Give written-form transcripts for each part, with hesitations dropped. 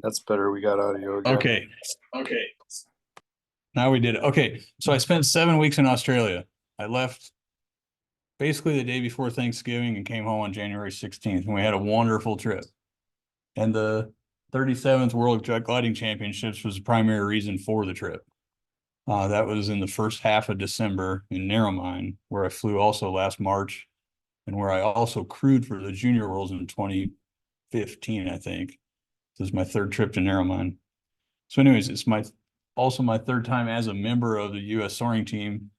That's better. We got audio again. Okay. Okay. Now we did it. Okay. So I spent 7 weeks in Australia. I left basically the day before Thanksgiving and came home on January 16th. And we had a wonderful trip. And the 37th World Jet Gliding Championships was the primary reason for the trip. That was in the first half of December in Narromine, where I flew also last March, and where I also crewed for the Junior Worlds in 2015, I think. This is my third trip to Narromine. So anyways, it's also my third time as a member of the U.S. soaring team,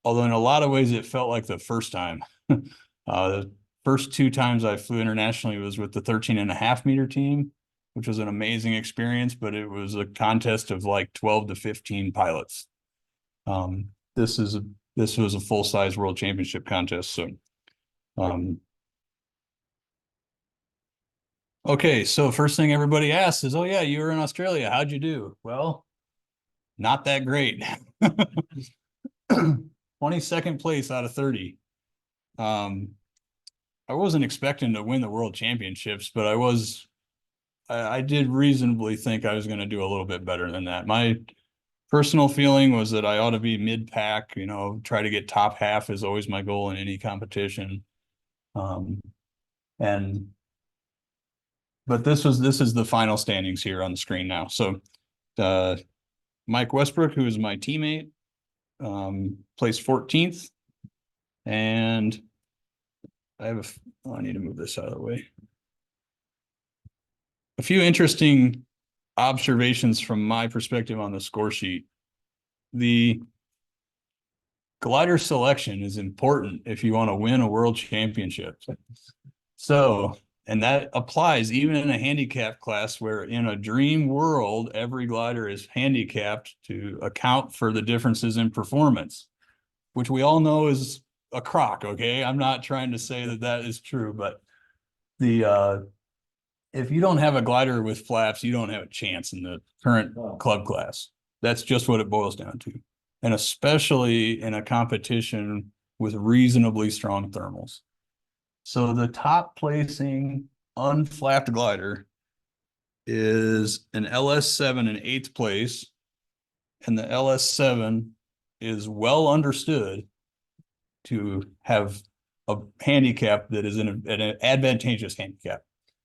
although in a lot of ways it felt like the first time. The first two times I flew internationally was with the 13.5 meter team, which was an amazing experience, but it was a contest of like 12 to 15 pilots. This was a full-size world championship contest. So okay, so first thing everybody asks is, oh yeah, you were in Australia. How'd you do? Well, not that great. 22nd place out of 30. I wasn't expecting to win the world championships, but I did reasonably think I was going to do a little bit better than that. My personal feeling was that I ought to be mid-pack, try to get top half is always my goal in any competition. But this is the final standings here on the screen now. So Mike Westbrook, who is my teammate, placed 14th. And I need to move this out of the way. A few interesting observations from my perspective on the score sheet. The glider selection is important if you want to win a world championship. So, and that applies even in a handicap class where in a dream world, every glider is handicapped to account for the differences in performance, which we all know is a crock. Okay. I'm not trying to say that that is true, but if you don't have a glider with flaps, you don't have a chance in the current club class. That's just what it boils down to. And especially in a competition with reasonably strong thermals. So the top placing unflapped glider is an LS7 in 8th place. And the LS7 is well understood to have a handicap that is an advantageous handicap.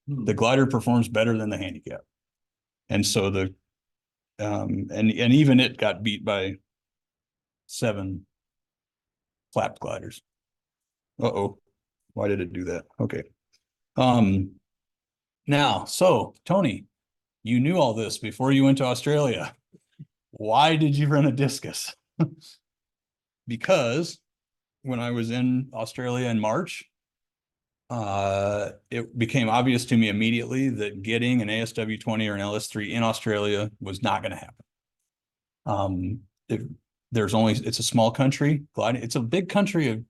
The glider performs better than the handicap. And so and even it got beat by 7 flapped gliders. Uh-oh. Why did it do that? Okay. Now, so Tony, you knew all this before you went to Australia. Why did you run a discus? Because when I was in Australia in March, it became obvious to me immediately that getting an ASW20 or an LS3 in Australia was not going to happen. It's a small country. It's a big country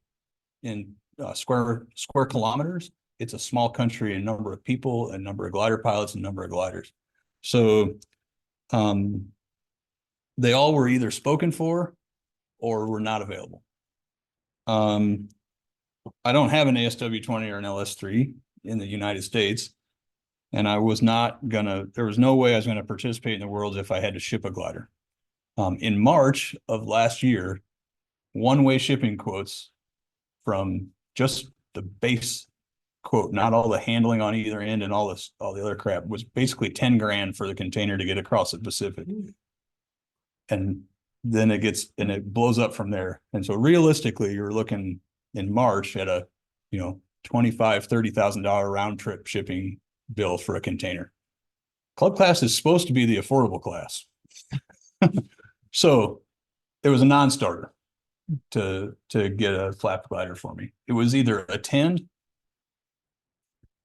in square kilometers. It's a small country in number of people, a number of glider pilots, and number of gliders. So they all were either spoken for or were not available. I don't have an ASW20 or an LS3 in the United States, and there was no way I was going to participate in the Worlds if I had to ship a glider. In March of last year, one-way shipping quotes from just the base quote, not all the handling on either end and all the other crap, was basically 10 grand for the container to get across the Pacific. And then it blows up from there. And so realistically, you're looking in March at a, $25,000-$30,000 round trip shipping bill for a container. Club class is supposed to be the affordable class. So it was a non-starter to get a flap glider for me. It was either attend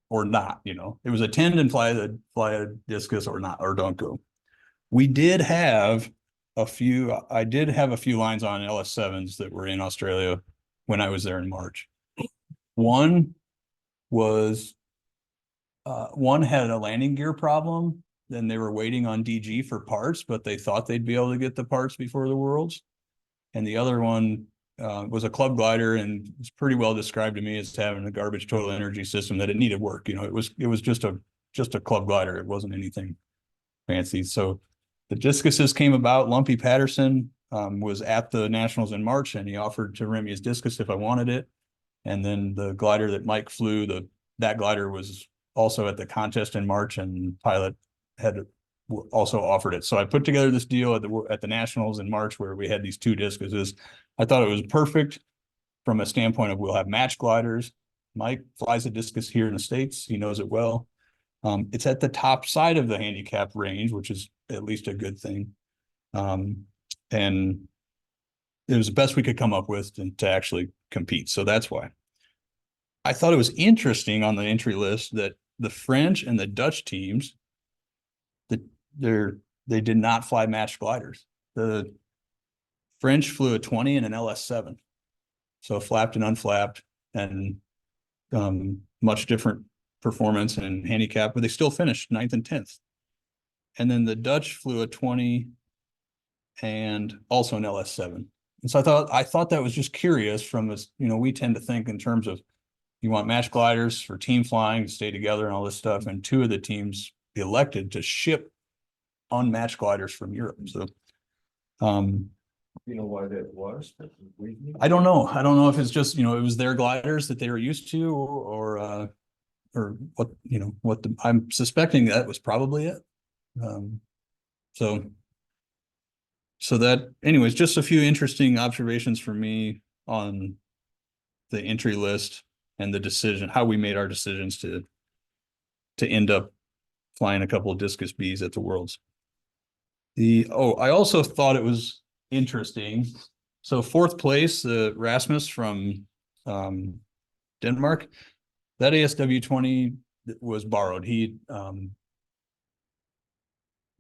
or not, it was attend and fly a discus or not, or don't go. I did have a few lines on LS7s that were in Australia when I was there in March. One had a landing gear problem. Then they were waiting on DG for parts, but they thought they'd be able to get the parts before the Worlds. And the other one was a club glider, and it's pretty well described to me as having a garbage total energy system that it needed work. It was just a club glider. It wasn't anything fancy. So the discuses came about. Lumpy Patterson was at the Nationals in March, and he offered to rent me his discus if I wanted it. And then the glider that Mike flew, that glider was also at the contest in March, and pilot had also offered it. So I put together this deal at the Nationals in March where we had these two discuses. I thought it was perfect from a standpoint of we'll have match gliders. Mike flies a discus here in the States. He knows it well. It's at the top side of the handicap range, which is at least a good thing. And it was the best we could come up with to actually compete. So that's why. I thought it was interesting on the entry list that the French and the Dutch teams, they did not fly matched gliders. The French flew a 20 and an LS7. So flapped and unflapped, and much different performance and handicap, but they still finished 9th and 10th. And then the Dutch flew a 20 and also an LS7. And so I thought that was just curious from this, we tend to think in terms of you want match gliders for team flying to stay together and all this stuff. And two of the teams elected to ship unmatched gliders from Europe. So, You know why that was? I don't know. I don't know if it's just, it was their gliders that they were used to or what, I'm suspecting that was probably it. So that, anyways, just a few interesting observations for me on the entry list and the decision, how we made our decisions to end up flying a couple of discus Bs at the Worlds. I also thought it was interesting. So 4th place, the Rasmus from Denmark, that ASW 20 was borrowed. He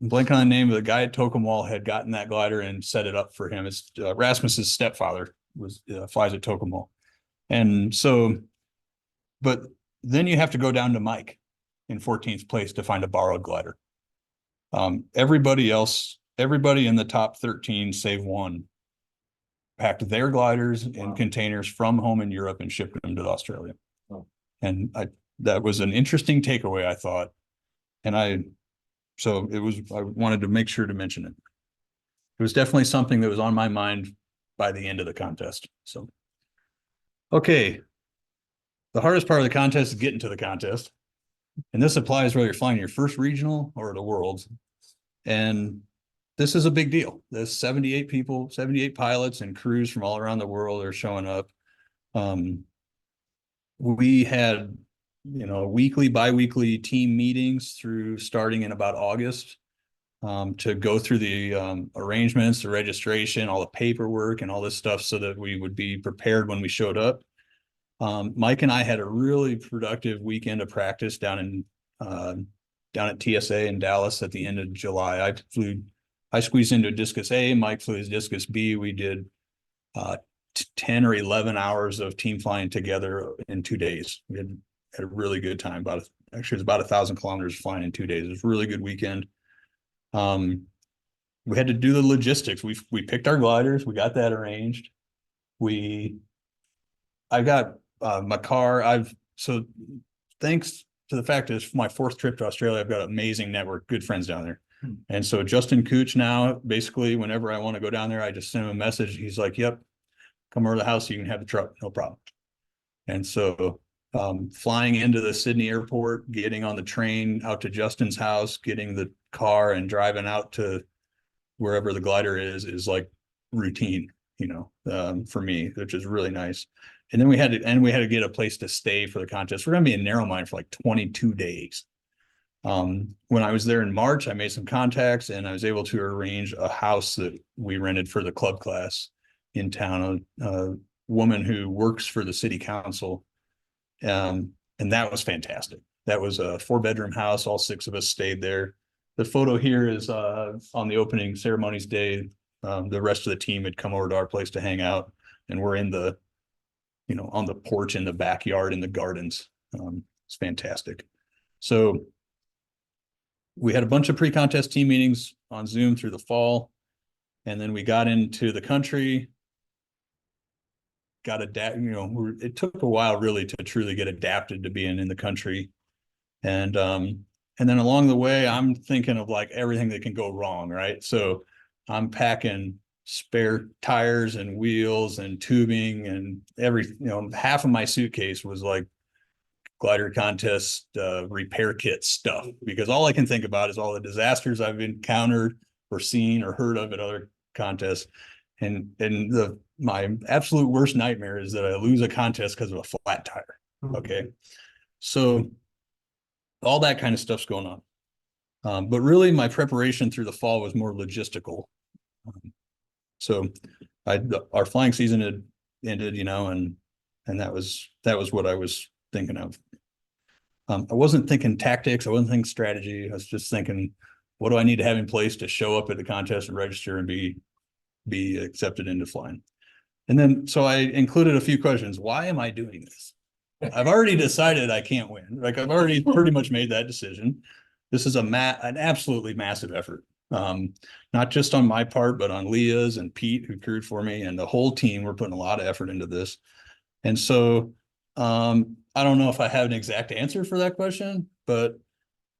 blank on the name of the guy at Tocumwal had gotten that glider and set it up for him. It's Rasmus's stepfather flies at Tocumwal. And so, but then you have to go down to Mike in 14th place to find a borrowed glider. Everybody in the top 13, save one, packed their gliders in containers from home in Europe and shipped them to Australia. Oh. And that was an interesting takeaway, I thought. And I wanted to make sure to mention it. It was definitely something that was on my mind by the end of the contest. So, okay. The hardest part of the contest is getting to the contest. And this applies whether you're flying your first regional or the Worlds. And this is a big deal. There's 78 people, 78 pilots and crews from all around the world are showing up. We had, weekly, bi-weekly team meetings starting in about August to go through the arrangements, the registration, all the paperwork and all this stuff so that we would be prepared when we showed up. Mike and I had a really productive weekend of practice down at TSA in Dallas at the end of July. I squeezed into a discus A, Mike flew his discus B. We did 10 or 11 hours of team flying together in 2 days. We had a really good time. Actually, it was about 1,000 kilometers flying in 2 days. It was a really good weekend. We had to do the logistics. We picked our gliders. We got that arranged. I got my car. So thanks to the fact that it's my 4th trip to Australia, I've got an amazing network, good friends down there. And so Justin Cooch now, basically, whenever I want to go down there, I just send him a message. He's like, yep, come over to the house. You can have the truck. No problem. And so flying into the Sydney airport, getting on the train out to Justin's house, getting the car and driving out to wherever the glider is like routine, for me, which is really nice. And then we had to get a place to stay for the contest. We're going to be in Narromine for like 22 days. When I was there in March, I made some contacts and I was able to arrange a house that we rented for the club class in town, a woman who works for the city council. And that was fantastic. That was a 4-bedroom house. All 6 of us stayed there. The photo here is on the opening ceremonies day. The rest of the team had come over to our place to hang out, and we're in the, on the porch in the backyard in the gardens. It's fantastic. So we had a bunch of pre-contest team meetings on Zoom through the fall. And then we got into the country, it took a while really to truly get adapted to being in the country. And And then along the way, I'm thinking of like everything that can go wrong, right? So I'm packing spare tires and wheels and tubing and half of my suitcase was like glider contest repair kit stuff, because all I can think about is all the disasters I've encountered or seen or heard of at other contests. And my absolute worst nightmare is that I lose a contest because of a flat tire. Okay. So all that kind of stuff's going on. But really my preparation through the fall was more logistical. So our flying season had ended, and that was what I was thinking of. I wasn't thinking tactics. I wasn't thinking strategy. I was just thinking, what do I need to have in place to show up at the contest and register and be accepted into flying? And then, so I included a few questions. Why am I doing this? I've already decided I can't win. Like I've already pretty much made that decision. This is an absolutely massive effort. Not just on my part, but on Leah's and Pete, who crewed for me, and the whole team. We're putting a lot of effort into this. And so I don't know if I have an exact answer for that question, but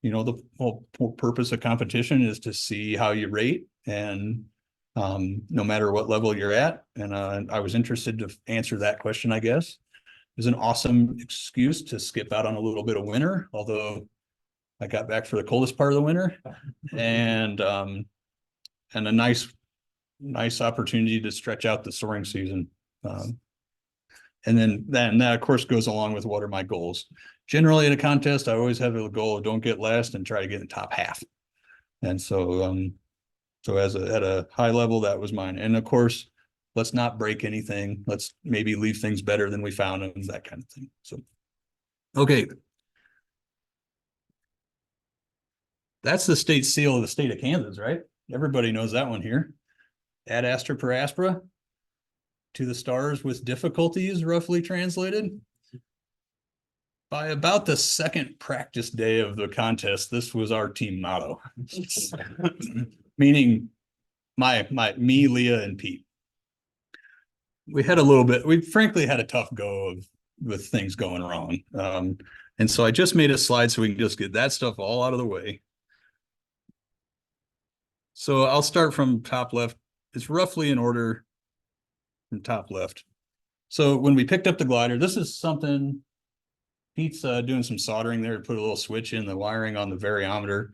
the whole purpose of competition is to see how you rate, and no matter what level you're at. And I was interested to answer that question, I guess. It was an awesome excuse to skip out on a little bit of winter, although I got back for the coldest part of the winter, and a nice opportunity to stretch out the soaring season. And then that of course goes along with what are my goals. Generally at a contest, I always have a goal of don't get last and try to get in the top half. And so at a high level, that was mine. And of course, let's not break anything. Let's maybe leave things better than we found them, that kind of thing. So, okay. That's the state seal of the state of Kansas, right? Everybody knows that one here. Ad astra per aspera, to the stars with difficulties, roughly translated. By about the second practice day of the contest, this was our team motto. Meaning me, Leah, and Pete. We frankly had a tough go with things going wrong. And so I just made a slide so we can just get that stuff all out of the way. So I'll start from top left. It's roughly in order from top left. So when we picked up the glider, this is something Pete's doing some soldering there to put a little switch in the wiring on the variometer.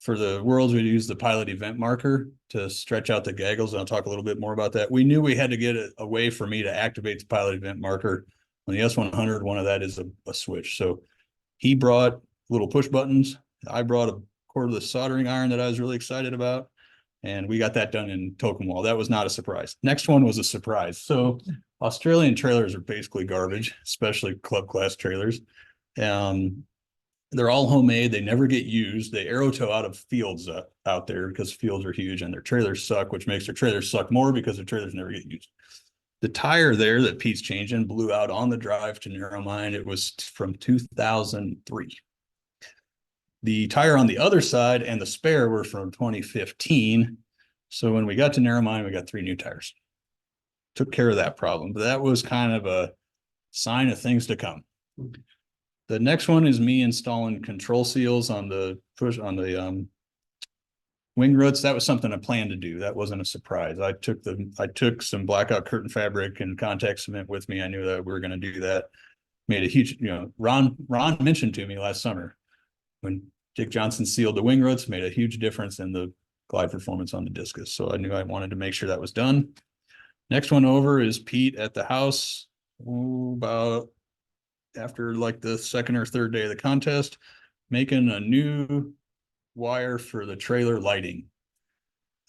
For the worlds, we use the pilot event marker to stretch out the gaggles, and I'll talk a little bit more about that. We knew we had to get a way for me to activate the pilot event marker. On the S100, one of that is a switch. So he brought little push buttons. I brought a cordless soldering iron that I was really excited about, and we got that done in Tocumwal. That was not a surprise. Next one was a surprise. So Australian trailers are basically garbage, especially club class trailers. They're all homemade. They never get used. They arrow tow out of fields out there because fields are huge, and their trailers suck, which makes their trailers suck more because their trailers never get used. The tire there that Pete's changing blew out on the drive to Narromine. It was from 2003. The tire on the other side and the spare were from 2015. So when we got to Narromine, we got 3 new tires. Took care of that problem, but that was kind of a sign of things to come. The next one is me installing control seals on the wing roots. That was something I planned to do. That wasn't a surprise. I took some blackout curtain fabric and contact cement with me. I knew that we were going to do that. Made a huge, Ron mentioned to me last summer when Dick Johnson sealed the wing roots, made a huge difference in the glide performance on the discus. So I knew I wanted to make sure that was done. Next one over is Pete at the house. About after like the second or third day of the contest, making a new wire for the trailer lighting.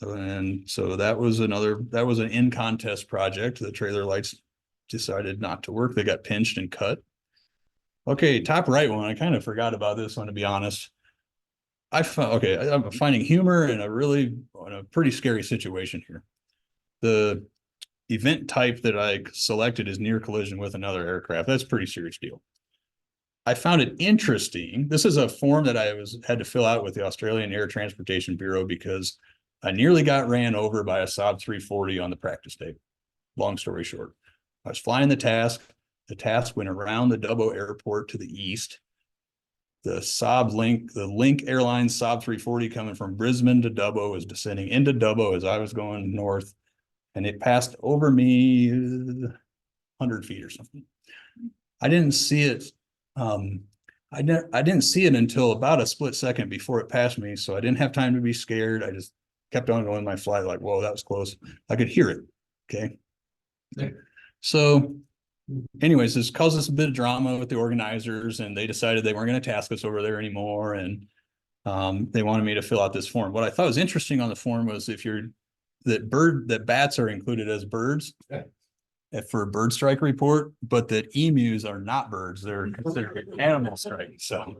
And so that was an in-contest project. The trailer lights decided not to work. They got pinched and cut. Okay, top right one. I kind of forgot about this one, to be honest. I'm finding humor in a pretty scary situation here. The event type that I selected is near collision with another aircraft. That's a pretty serious deal. I found it interesting. This is a form that I had to fill out with the Australian Air Transportation Bureau because I nearly got ran over by a Saab 340 on the practice day. Long story short, I was flying the task. The task went around the Dubbo airport to the east. the Link Airlines Saab 340 coming from Brisbane to Dubbo was descending into Dubbo as I was going north, and it passed over me 100 feet or something. I didn't see it. I didn't see it until about a split second before it passed me, so I didn't have time to be scared. I just kept on going my flight like, whoa, that was close. I could hear it. Okay. So anyways, this caused us a bit of drama with the organizers, and they decided they weren't going to task us over there anymore. And they wanted me to fill out this form. What I thought was interesting on the form was that bats are included as birds for a bird strike report, but that emus are not birds. They're considered animal strike. So,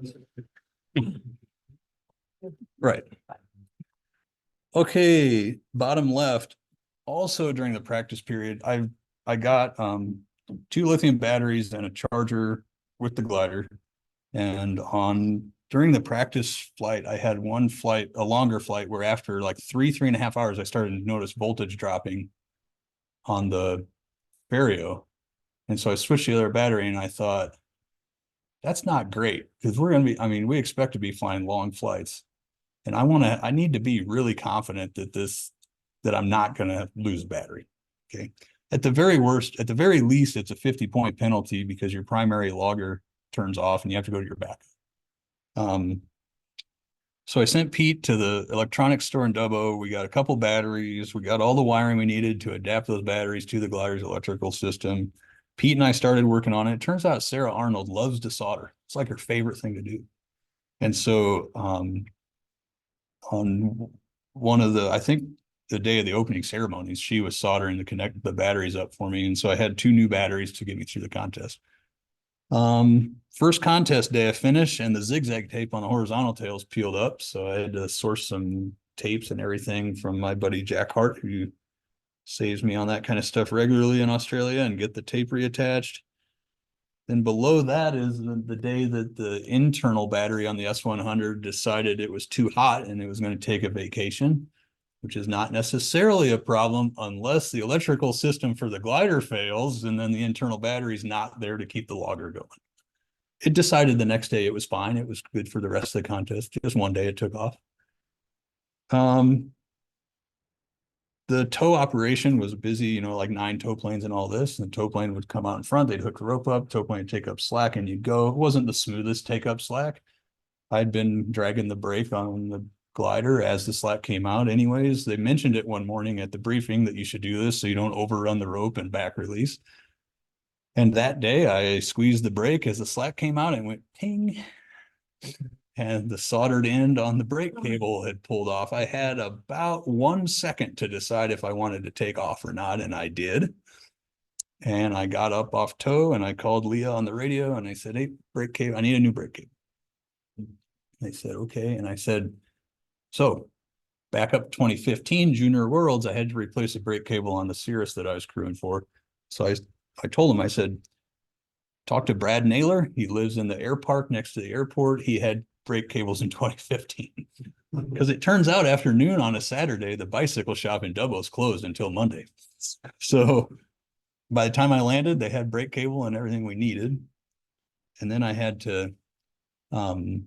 right. Okay, bottom left. Also during the practice period, I got 2 lithium batteries and a charger with the glider. And during the practice flight, I had one flight, a longer flight, where after like 3.5 hours, I started to notice voltage dropping on the Vario. And so I switched the other battery, and I thought, that's not great, because we expect to be flying long flights. And I need to be really confident that I'm not going to lose battery. Okay. At the very least, it's a 50-point penalty because your primary logger turns off and you have to go to your backup. So I sent Pete to the electronics store in Dubbo. We got a couple batteries. We got all the wiring we needed to adapt those batteries to the glider's electrical system. Pete and I started working on it. It turns out Sarah Arnold loves to solder. It's like her favorite thing to do. And so on one of I think the day of the opening ceremonies, she was soldering to connect the batteries up for me. And so I had 2 new batteries to get me through the contest. First contest day I finished, and the zigzag tape on the horizontal tails peeled up. So I had to source some tapes and everything from my buddy Jack Hart, who saves me on that kind of stuff regularly in Australia, and get the tape reattached. Then below that is the day that the internal battery on the S100 decided it was too hot and it was going to take a vacation, which is not necessarily a problem unless the electrical system for the glider fails and then the internal battery is not there to keep the logger going. It decided the next day it was fine. It was good for the rest of the contest. Just one day it took off. The tow operation was busy, like 9 tow planes and all this. And the tow plane would come out in front. They'd hook the rope up, tow plane would take up slack, and you'd go. It wasn't the smoothest take up slack. I'd been dragging the brake on the glider as the slack came out. Anyways, they mentioned it one morning at the briefing that you should do this so you don't overrun the rope and back release. And that day I squeezed the brake as the slack came out and went ping. And the soldered end on the brake cable had pulled off. I had about 1 second to decide if I wanted to take off or not, and I did. And I got up off tow and I called Leah on the radio and I said, hey, brake cable, I need a new brake cable. They said, okay. And I said, so back up 2015 Junior Worlds, I had to replace a brake cable on the Cirrus that I was crewing for. So I told him, I said, talk to Brad Naylor. He lives in the air park next to the airport. He had brake cables in 2015. Because it turns out after noon on a Saturday, the bicycle shop in Dubbo is closed until Monday. So by the time I landed, they had brake cable and everything we needed. And then I had to, on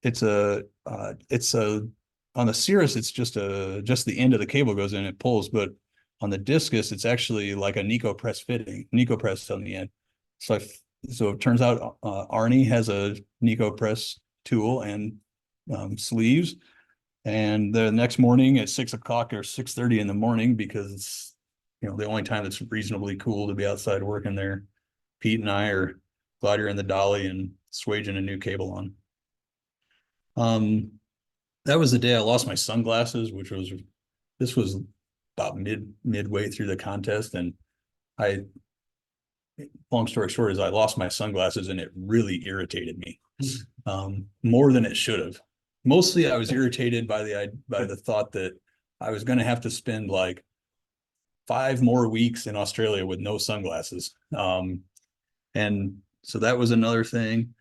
the Cirrus, it's just the end of the cable goes in, it pulls, but on the discus, it's actually like a Nico press on the end. So it turns out Arnie has a Nico press tool and sleeves. And the next morning at 6 o'clock or 6:30 in the morning, because it's the only time that's reasonably cool to be outside working there, Pete and I are glider in the dolly and swaging a new cable on. That was the day I lost my sunglasses, this was about midway through the contest. And long story short is I lost my sunglasses and it really irritated me more than it should have. Mostly I was irritated by the thought that I was going to have to spend like 5 more weeks in Australia with no sunglasses. And so that was another thing.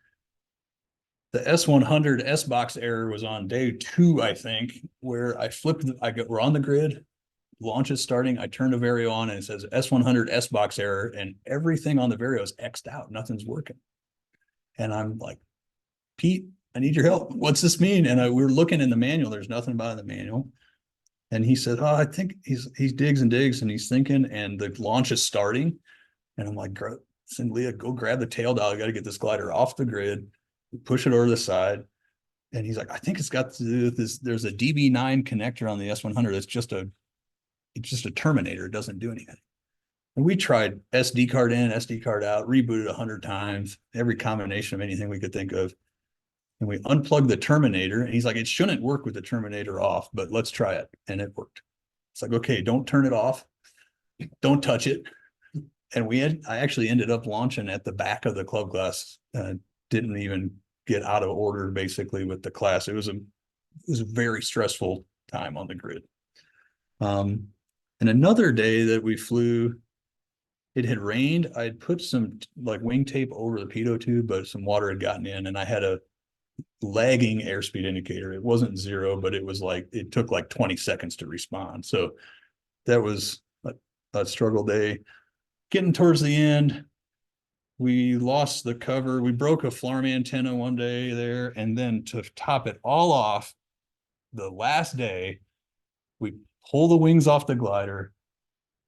The S100 S-box error was on day 2, I think, where we're on the grid, launch is starting, I turn the Vario on and it says S100 S-box error, and everything on the Vario is X'd out, nothing's working. And I'm like, Pete, I need your help. What's this mean? And we were looking in the manual. There's nothing about in the manual. And he said, oh, I think he digs and digs and he's thinking, and the launch is starting. And I'm like, send Leah, go grab the tail dial. I got to get this glider off the grid, push it over the side. And he's like, I think it's got to do with this. There's a DB9 connector on the S100. It's just a terminator. It doesn't do anything. And we tried SD card in, SD card out, rebooted 100 times, every combination of anything we could think of. And we unplugged the terminator. And he's like, it shouldn't work with the terminator off, but let's try it. And it worked. It's like, okay, don't turn it off. Don't touch it. And I actually ended up launching at the back of the club class. Didn't even get out of order basically with the class. It was a very stressful time on the grid. And another day that we flew, it had rained. I'd put some like wing tape over the pitot tube, but some water had gotten in, and I had a lagging airspeed indicator. It wasn't 0, but it was like, it took like 20 seconds to respond. So that was a struggle day. Getting towards the end, we lost the cover. We broke a flarm antenna one day there. And then to top it all off, the last day, we pull the wings off the glider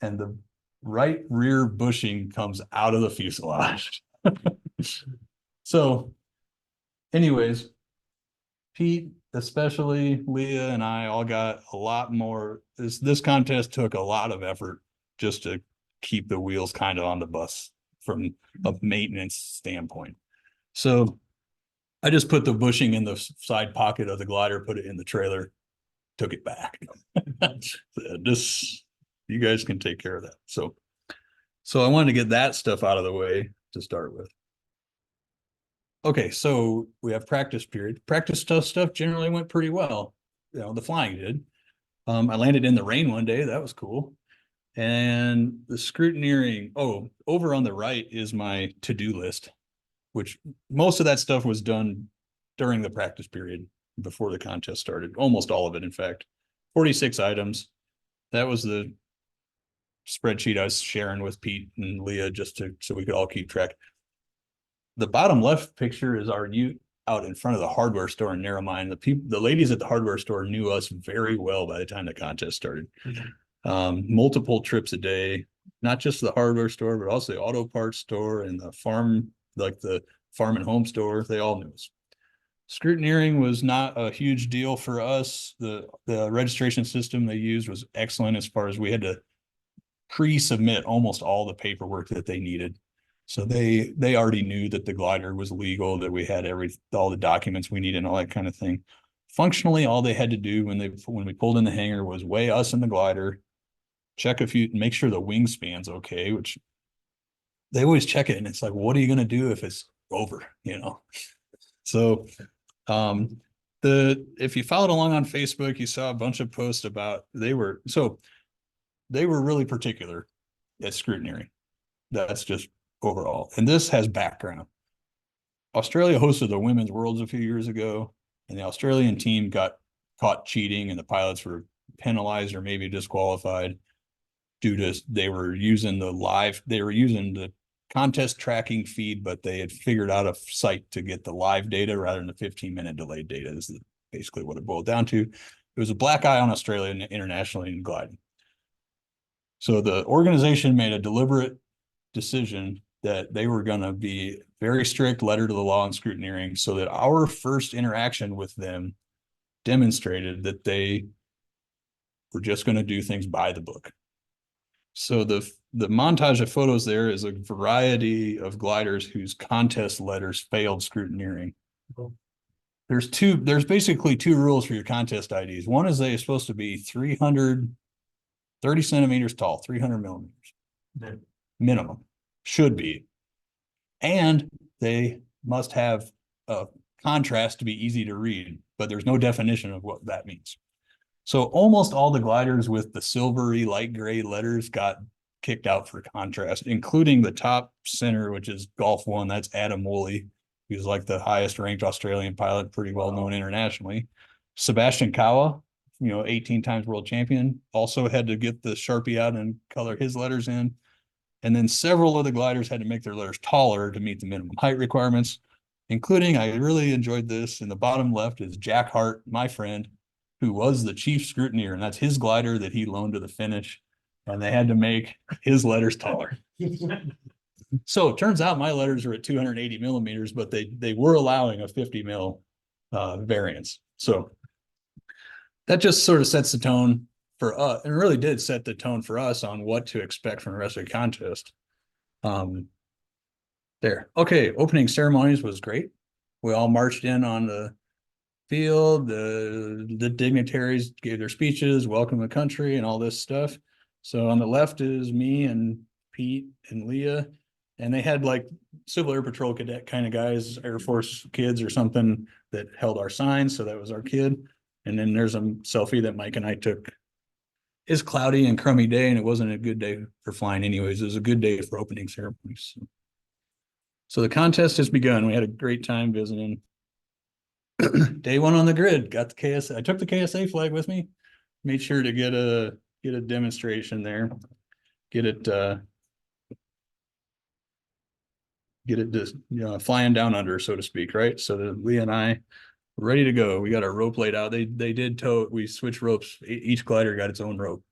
and the right rear bushing comes out of the fuselage. So anyways, Pete, especially Leah, and I all got a lot more. This contest took a lot of effort just to keep the wheels kind of on the bus from a maintenance standpoint. So I just put the bushing in the side pocket of the glider, put it in the trailer, took it back. You guys can take care of that. So I wanted to get that stuff out of the way to start with. Okay, so we have practice period. Practice stuff generally went pretty well. The flying did. I landed in the rain one day. That was cool. And the scrutineering, over on the right is my to-do list, which most of that stuff was done during the practice period before the contest started. Almost all of it, in fact. 46 items. That was the spreadsheet I was sharing with Pete and Leah so we could all keep track. The bottom left picture is our ute out in front of the hardware store in Narromine. The ladies at the hardware store knew us very well by the time the contest started. Multiple trips a day, not just the hardware store, but also the auto parts store and the farm, like the farm and home store. They all knew us. Scrutineering was not a huge deal for us. The registration system they used was excellent as far as we had to pre-submit almost all the paperwork that they needed. So they already knew that the glider was legal, that we had all the documents we needed and all that kind of thing. Functionally, all they had to do when we pulled in the hangar was weigh us in the glider, check make sure the wingspan's okay, which they always check it. And it's like, what are you going to do if it's over, So, if you followed along on Facebook, you saw a bunch of posts about, they were really particular at scrutineering. That's just overall. And this has background. Australia hosted the Women's Worlds a few years ago, and the Australian team got caught cheating, and the pilots were penalized or maybe disqualified due to they were using the contest tracking feed, but they had figured out a site to get the live data rather than the 15-minute delayed data. This is basically what it boiled down to. It was a black eye on Australia and internationally in gliding. So the organization made a deliberate decision that they were going to be very strict letter to the law and scrutineering, so that our first interaction with them demonstrated that they were just going to do things by the book. So the montage of photos there is a variety of gliders whose contest letters failed scrutineering. There's basically 2 rules for your contest IDs. One is they're supposed to be 330 centimeters tall, 300 millimeters. Minimum. Should be. And they must have a contrast to be easy to read, but there's no definition of what that means. So almost all the gliders with the silvery light gray letters got kicked out for contrast, including the top center, which is Golf 1. That's Adam Woolley, who's like the highest ranked Australian pilot, pretty well known internationally. Sebastian Kawa, 18 times world champion, also had to get the Sharpie out and color his letters in. And then several of the gliders had to make their letters taller to meet the minimum height requirements, including, I really enjoyed this. In the bottom left is Jack Hart, my friend, who was the chief scrutineer, and that's his glider that he loaned to the Finnish. And they had to make his letters taller. So it turns out my letters are at 280 millimeters, but they were allowing a 50 mil variance. So that just sort of sets the tone for us. It really did set the tone for us on what to expect from the rest of the contest. There. Okay, opening ceremonies was great. We all marched in on the field. The dignitaries gave their speeches, welcome the country, and all this stuff. So on the left is me and Pete and Leah, and they had like Civil Air Patrol cadet kind of guys, Air Force kids or something that held our signs. So that was our kid. And then there's a selfie that Mike and I took. It's cloudy and crummy day, and it wasn't a good day for flying anyways. It was a good day for opening ceremonies. So the contest has begun. We had a great time visiting. Day one on the grid, got the KSA. I took the KSA flag with me, made sure to get a demonstration there, get it just, flying down under, so to speak, right? So that Lee and I were ready to go. We got our rope laid out. They did tow. We switched ropes. Each glider got its own rope.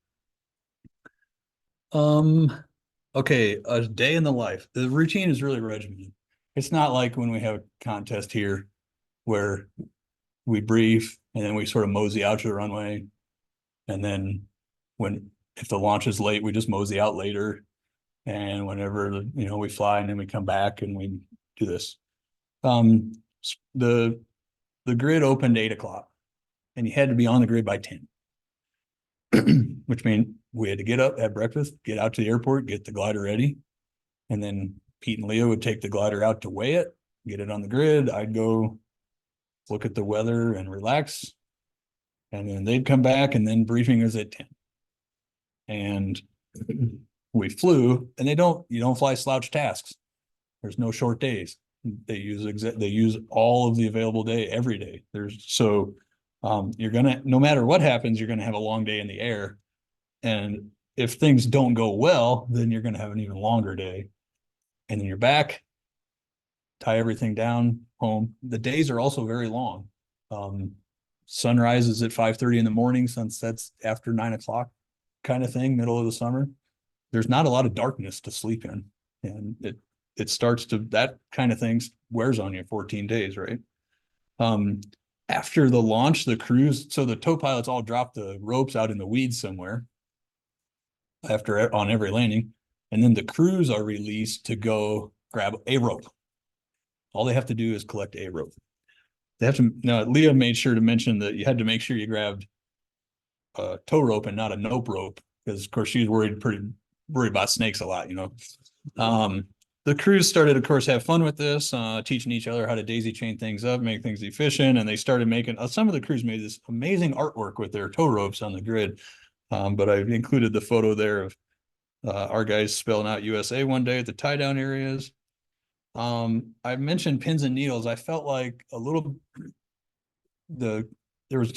Okay, a day in the life. The routine is really regimented. It's not like when we have a contest here where we brief and then we sort of mosey out to the runway. And then if the launch is late, we just mosey out later. And whenever, we fly and then we come back and we do this. The grid opened 8 o'clock and you had to be on the grid by 10, which means we had to get up, have breakfast, get out to the airport, get the glider ready. And then Pete and Leo would take the glider out to weigh it, get it on the grid. I'd go look at the weather and relax. And then they'd come back and then briefing was at 10. And we flew, and you don't fly slouch tasks. There's no short days. They use all of the available day every day. You're gonna, no matter what happens, you're gonna have a long day in the air. And if things don't go well, then you're gonna have an even longer day. And then you're back, tie everything down, home. The days are also very long. Sunrise is at 5:30 in the morning, sunsets after 9 o'clock kind of thing, middle of the summer. There's not a lot of darkness to sleep in. And it starts to, that kind of thing wears on you 14 days, right? After the launch, the crews, so the tow pilots all drop the ropes out in the weeds somewhere on every landing. And then the crews are released to go grab a rope. All they have to do is collect a rope. They have to, now Leah made sure to mention that you had to make sure you grabbed a tow rope and not a nope rope, because of course she was worried about snakes a lot, The crews started, of course, have fun with this, teaching each other how to daisy chain things up, make things efficient. And they started making, some of the crews made this amazing artwork with their tow ropes on the grid. But I've included the photo there of our guys spelling out USA one day at the tie down areas. I mentioned pins and needles. I felt like a little, we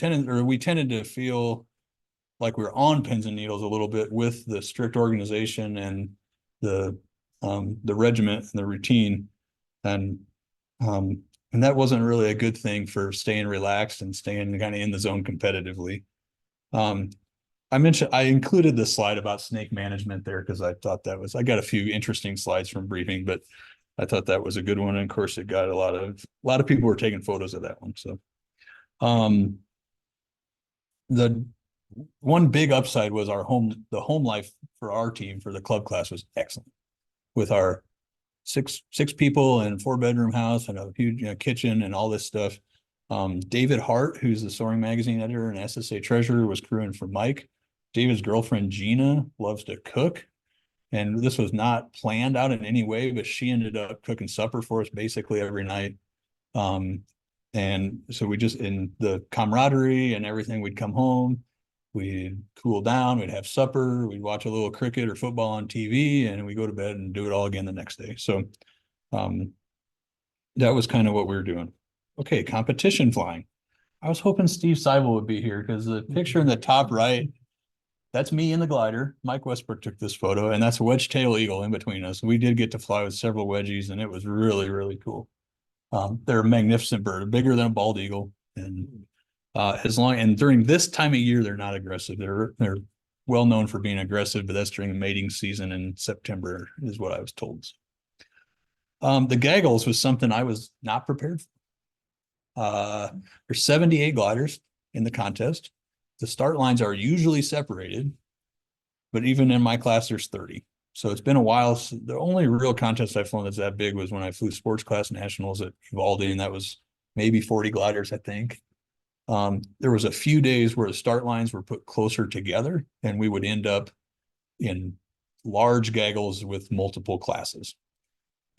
tended to feel like we're on pins and needles a little bit with the strict organization and the regiment and the routine. And that wasn't really a good thing for staying relaxed and staying kind of in the zone competitively. I included the slide about snake management there because I thought I got a few interesting slides from briefing, but I thought that was a good one. And of course it got a lot of people were taking photos of that one. So, the one big upside was the home life for our team, for the club class, was excellent, with our six people and 4-bedroom house and a huge kitchen and all this stuff. David Hart, who's the Soaring Magazine editor and SSA treasurer, was crewing for Mike. David's girlfriend Gina loves to cook, and this was not planned out in any way, but she ended up cooking supper for us basically every night. And so we just, in the camaraderie and everything, we'd come home, we'd cool down, we'd have supper, we'd watch a little cricket or football on TV, and we go to bed and do it all again the next day. So that was kind of what we were doing. Okay, competition flying. I was hoping Steve Seibel would be here, because the picture in the top right, that's me in the glider. Mike Westbrook took this photo, and that's a wedge tail eagle in between us. We did get to fly with several wedgies, and it was really, really cool. They're a magnificent bird, bigger than a bald eagle. And and during this time of year, they're not aggressive. They're well known for being aggressive, but that's during the mating season in September, is what I was told. The gaggles was something I was not prepared for. There's 78 gliders in the contest. The start lines are usually separated, but even in my class, there's 30. So it's been a while. So the only real contest I've flown that's that big was when I flew sports class nationals at Uvalde, and that was maybe 40 gliders, I think. There was a few days where the start lines were put closer together, and we would end up in large gaggles with multiple classes.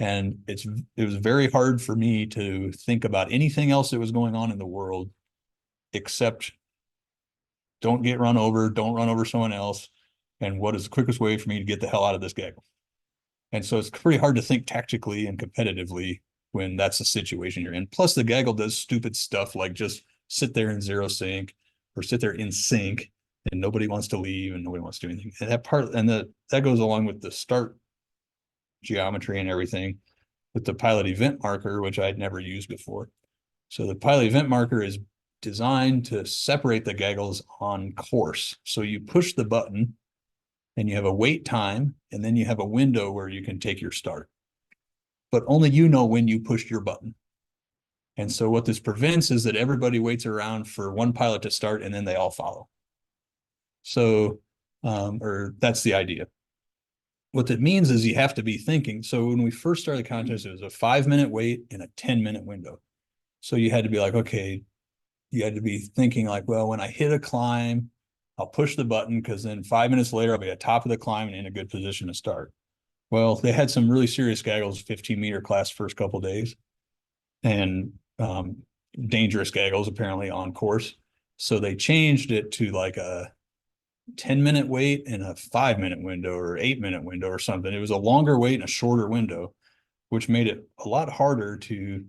And it was very hard for me to think about anything else that was going on in the world except don't get run over, don't run over someone else, and what is the quickest way for me to get the hell out of this gaggle. And so it's pretty hard to think tactically and competitively when that's the situation you're in. Plus the gaggle does stupid stuff like just sit there in zero sync or sit there in sync, and nobody wants to leave and nobody wants to do anything. And that goes along with the start geometry and everything with the pilot event marker, which I'd never used before. So the pilot event marker is designed to separate the gaggles on course. So you push the button and you have a wait time, and then you have a window where you can take your start. But only you know when you pushed your button. And so what this prevents is that everybody waits around for one pilot to start and then they all follow. So, or that's the idea. What that means is you have to be thinking. So when we first started the contest, it was a 5-minute wait and a 10-minute window. So you had to be like, okay, you had to be thinking like, well, when I hit a climb, I'll push the button because then 5 minutes later, I'll be at top of the climb and in a good position to start. Well, they had some really serious gaggles, 15-meter class first couple of days, and dangerous gaggles apparently on course. So they changed it to like a 10-minute wait and a 5-minute window or 8-minute window or something. It was a longer wait and a shorter window, which made it a lot harder to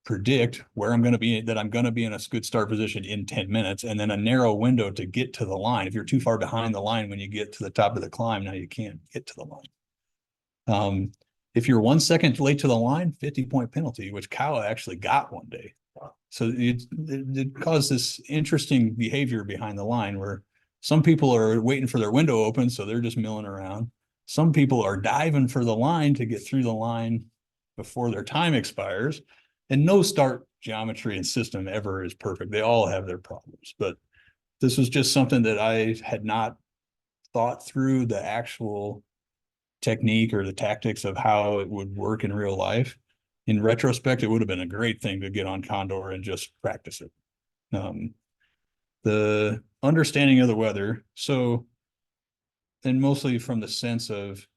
predict where I'm going to be, that I'm going to be in a good start position in 10 minutes, and then a narrow window to get to the line. If you're too far behind the line when you get to the top of the climb, now you can't get to the line. If you're 1 second late to the line, 50-point penalty, which Kawa actually got one day. So it caused this interesting behavior behind the line where some people are waiting for their window open, so they're just milling around. Some people are diving for the line to get through the line before their time expires. And no start geometry and system ever is perfect. They all have their problems. But this was just something that I had not thought through the actual technique or the tactics of how it would work in real life. In retrospect, it would have been a great thing to get on Condor and just practice it. The understanding of the weather. So, and mostly from the sense of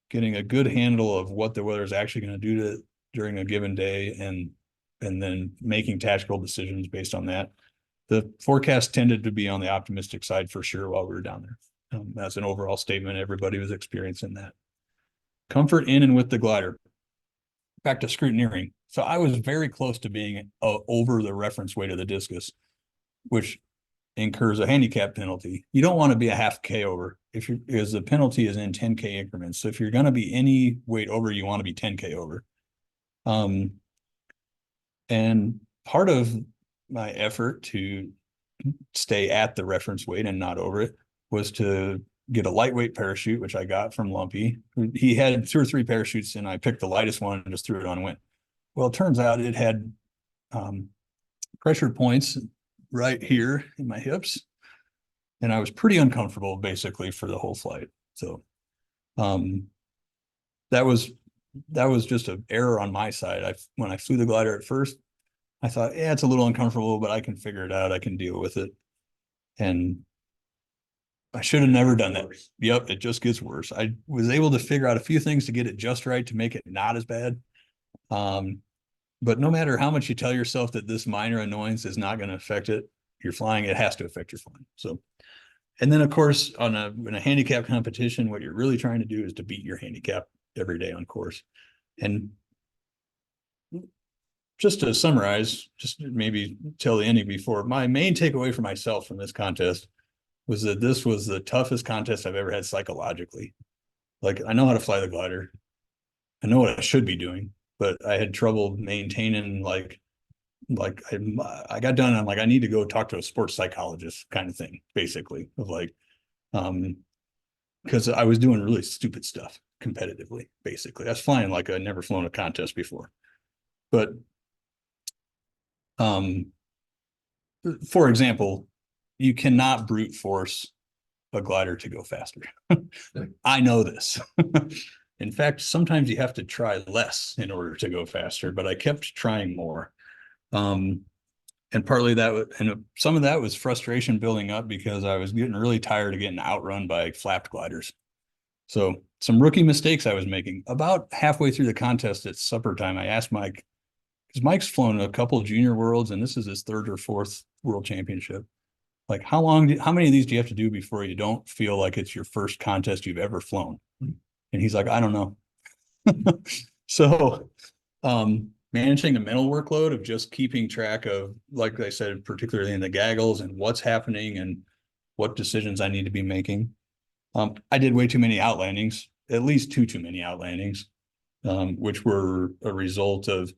getting a good handle of what the weather is actually going to do during a given day, and then making tactical decisions based on that. The forecast tended to be on the optimistic side for sure while we were down there. That's an overall statement. Everybody was experiencing that. Comfort in and with the glider. Back to scrutineering. So I was very close to being over the reference weight of the discus, which incurs a handicap penalty. You don't want to be a half K over because the penalty is in 10K increments. So if you're going to be any weight over, you want to be 10K over. And part of my effort to stay at the reference weight and not over it was to get a lightweight parachute, which I got from Lumpy. He had 2 or 3 parachutes, and I picked the lightest one and just threw it on and went. Well, it turns out it had pressure points right here in my hips, and I was pretty uncomfortable basically for the whole flight. So that was just an error on my side. When I flew the glider at first, I thought, yeah, it's a little uncomfortable, but I can figure it out. I can deal with it. And I should have never done that. Yep, it just gets worse. I was able to figure out a few things to get it just right to make it not as bad. But no matter how much you tell yourself that this minor annoyance is not going to affect it, you're flying, it has to affect your flying. So, and then of course, in a handicap competition, what you're really trying to do is to beat your handicap every day on course. And just to summarize, just maybe tell the ending before, my main takeaway for myself from this contest was that this was the toughest contest I've ever had psychologically. Like, I know how to fly the glider. I know what I should be doing, but I had trouble maintaining like I got done. I'm like, I need to go talk to a sports psychologist kind of thing, basically, of like, because I was doing really stupid stuff competitively, basically. I was flying like I'd never flown a contest before. But for example, you cannot brute force a glider to go faster. I know this. In fact, sometimes you have to try less in order to go faster, but I kept trying more. And partly that, and some of that was frustration building up because I was getting really tired of getting outrun by flapped gliders. So some rookie mistakes I was making. About halfway through the contest at supper time, I asked Mike, because Mike's flown a couple of junior worlds, and this is his third or fourth world championship. Like, how many of these do you have to do before you don't feel like it's your first contest you've ever flown? And he's like, I don't know. So, managing a mental workload of just keeping track of, like I said, particularly in the gaggles and what's happening and what decisions I need to be making. I did way too many outlandings, at least too many outlandings, which were a result of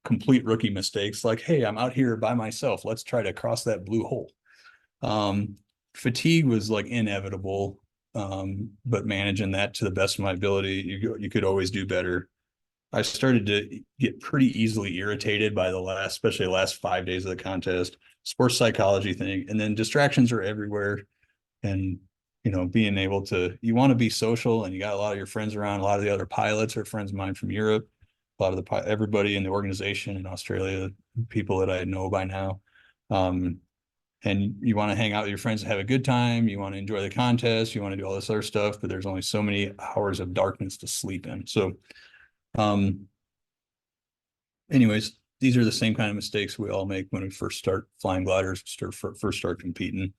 complete rookie mistakes. Like, hey, I'm out here by myself. Let's try to cross that blue hole. Fatigue was like inevitable, but managing that to the best of my ability, you could always do better. I started to get pretty easily irritated by especially the last 5 days of the contest, sports psychology thing, and then distractions are everywhere. And, being able to, you want to be social, and you got a lot of your friends around. A lot of the other pilots are friends of mine from Europe. A lot of everybody in the organization in Australia, people that I know by now. And you want to hang out with your friends and have a good time. You want to enjoy the contest. You want to do all this other stuff, but there's only so many hours of darkness to sleep in. So, anyways, these are the same kind of mistakes we all make when we first start flying gliders, first start competing.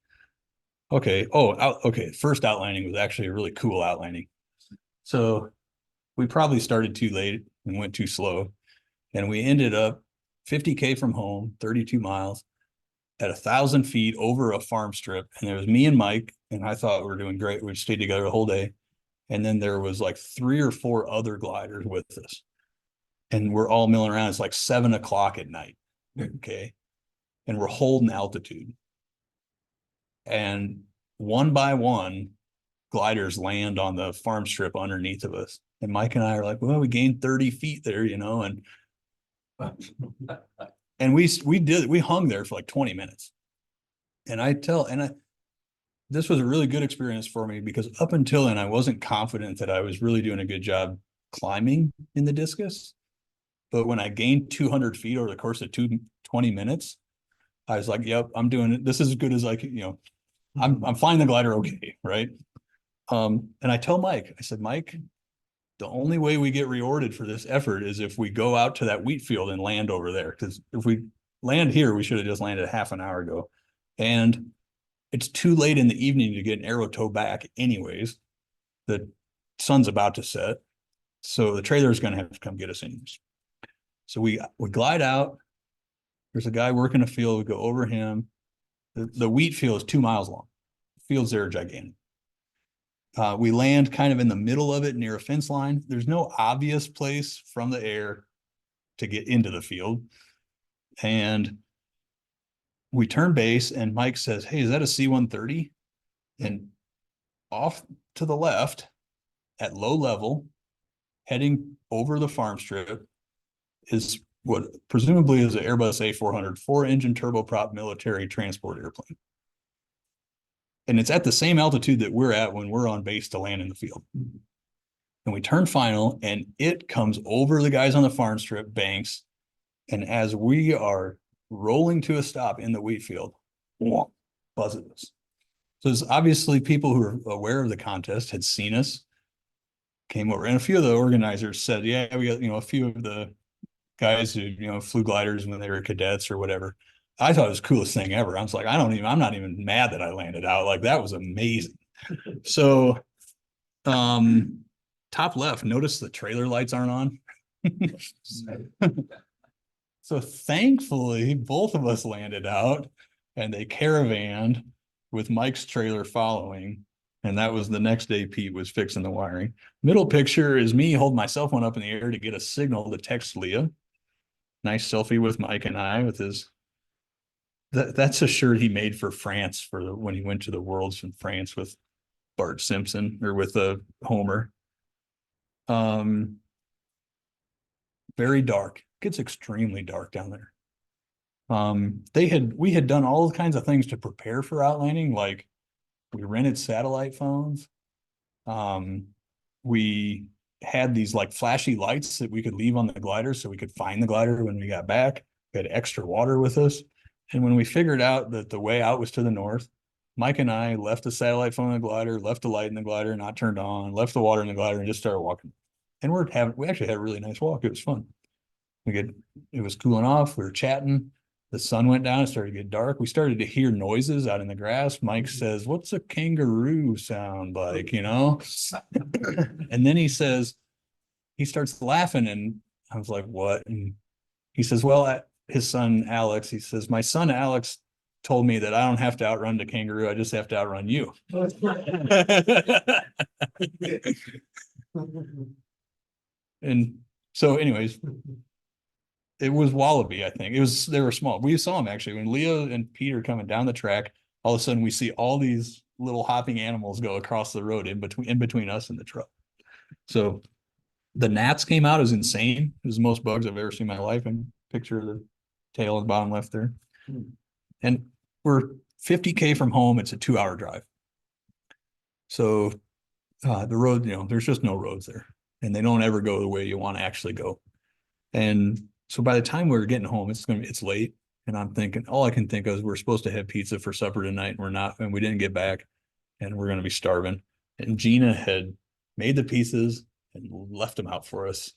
Okay. Okay. First outlining was actually a really cool outlining. So we probably started too late and went too slow. And we ended up 50K from home, 32 miles at 1,000 feet over a farm strip. And there was me and Mike, and I thought we were doing great. We stayed together the whole day. And then there was like 3 or 4 other gliders with us. And we're all milling around. It's like 7 o'clock at night. Okay. And we're holding altitude. And one by one, gliders land on the farm strip underneath of us. And Mike and I are like, well, we gained 30 feet there, and we hung there for like 20 minutes. And this was a really good experience for me because up until then, I wasn't confident that I was really doing a good job climbing in the discus. But when I gained 200 feet over the course of 20 minutes, I was like, yep, I'm doing it. This is as good as I can, I'm flying the glider okay, right? And I tell Mike, I said, Mike, the only way we get rewarded for this effort is if we go out to that wheat field and land over there. Because if we land here, we should have just landed half an hour ago. And it's too late in the evening to get an arrow tow back anyways. The sun's about to set. So the trailer is going to have to come get us anyways. So we glide out. There's a guy working a field. We go over him. The wheat field is 2 miles long. Fields there are gigantic. We land kind of in the middle of it near a fence line. There's no obvious place from the air to get into the field. And we turn base and Mike says, hey, is that a C-130? And off to the left at low level, heading over the farm strip, is what presumably is an Airbus A400 4-engine turboprop military transport airplane. And it's at the same altitude that we're at when we're on base to land in the field. And we turn final and it comes over the guys on the farm strip banks. And as we are rolling to a stop in the wheat field, buzzes us. So it's obviously people who are aware of the contest had seen us, came over, and a few of the organizers said, yeah, we got, a few of the guys who, flew gliders when they were cadets or whatever. I thought it was the coolest thing ever. I was like, I'm not even mad that I landed out. Like, that was amazing. So, top left, notice the trailer lights aren't on. So thankfully, both of us landed out and they caravanned with Mike's trailer following And that was the next day Pete was fixing the wiring. Middle picture is me holding my cell phone up in the air to get a signal to text Leah. Nice selfie with Mike and I with his, that's a shirt he made for France for when he went to the Worlds in France with Bart Simpson or with Homer. Very dark. Gets extremely dark down there. We had done all kinds of things to prepare for outlanding, like we rented satellite phones. We had these like flashy lights that we could leave on the glider so we could find the glider when we got back. We had extra water with us. And when we figured out that the way out was to the north, Mike and I left the satellite phone in the glider, left the light in the glider, not turned on, left the water in the glider, and just started walking. And we actually had a really nice walk. It was fun. It was cooling off. We were chatting. The sun went down. It started to get dark. We started to hear noises out in the grass. Mike says, "What's a kangaroo sound like?" And then he starts laughing. And I was like, "What?" And he says, "Well, his son, Alex," he says, "My son, Alex, told me that I don't have to outrun the kangaroo. I just have to outrun you." And so anyways, it was wallaby, I think. They were small. We saw them actually when Leo and Peter coming down the track. All of a sudden we see all these little hopping animals go across the road in between us and the truck. So the gnats came out. It was insane. It was the most bugs I've ever seen in my life. And picture of the tail on the bottom left there. And we're 50K from home. It's a 2-hour drive. So the road, there's just no roads there. And they don't ever go the way you want to actually go. And so by the time we were getting home, it's late. And I'm thinking, all I can think of is we're supposed to have pizza for supper tonight, and we're not, and we didn't get back, and we're going to be starving. And Gina had made the pizzas and left them out for us.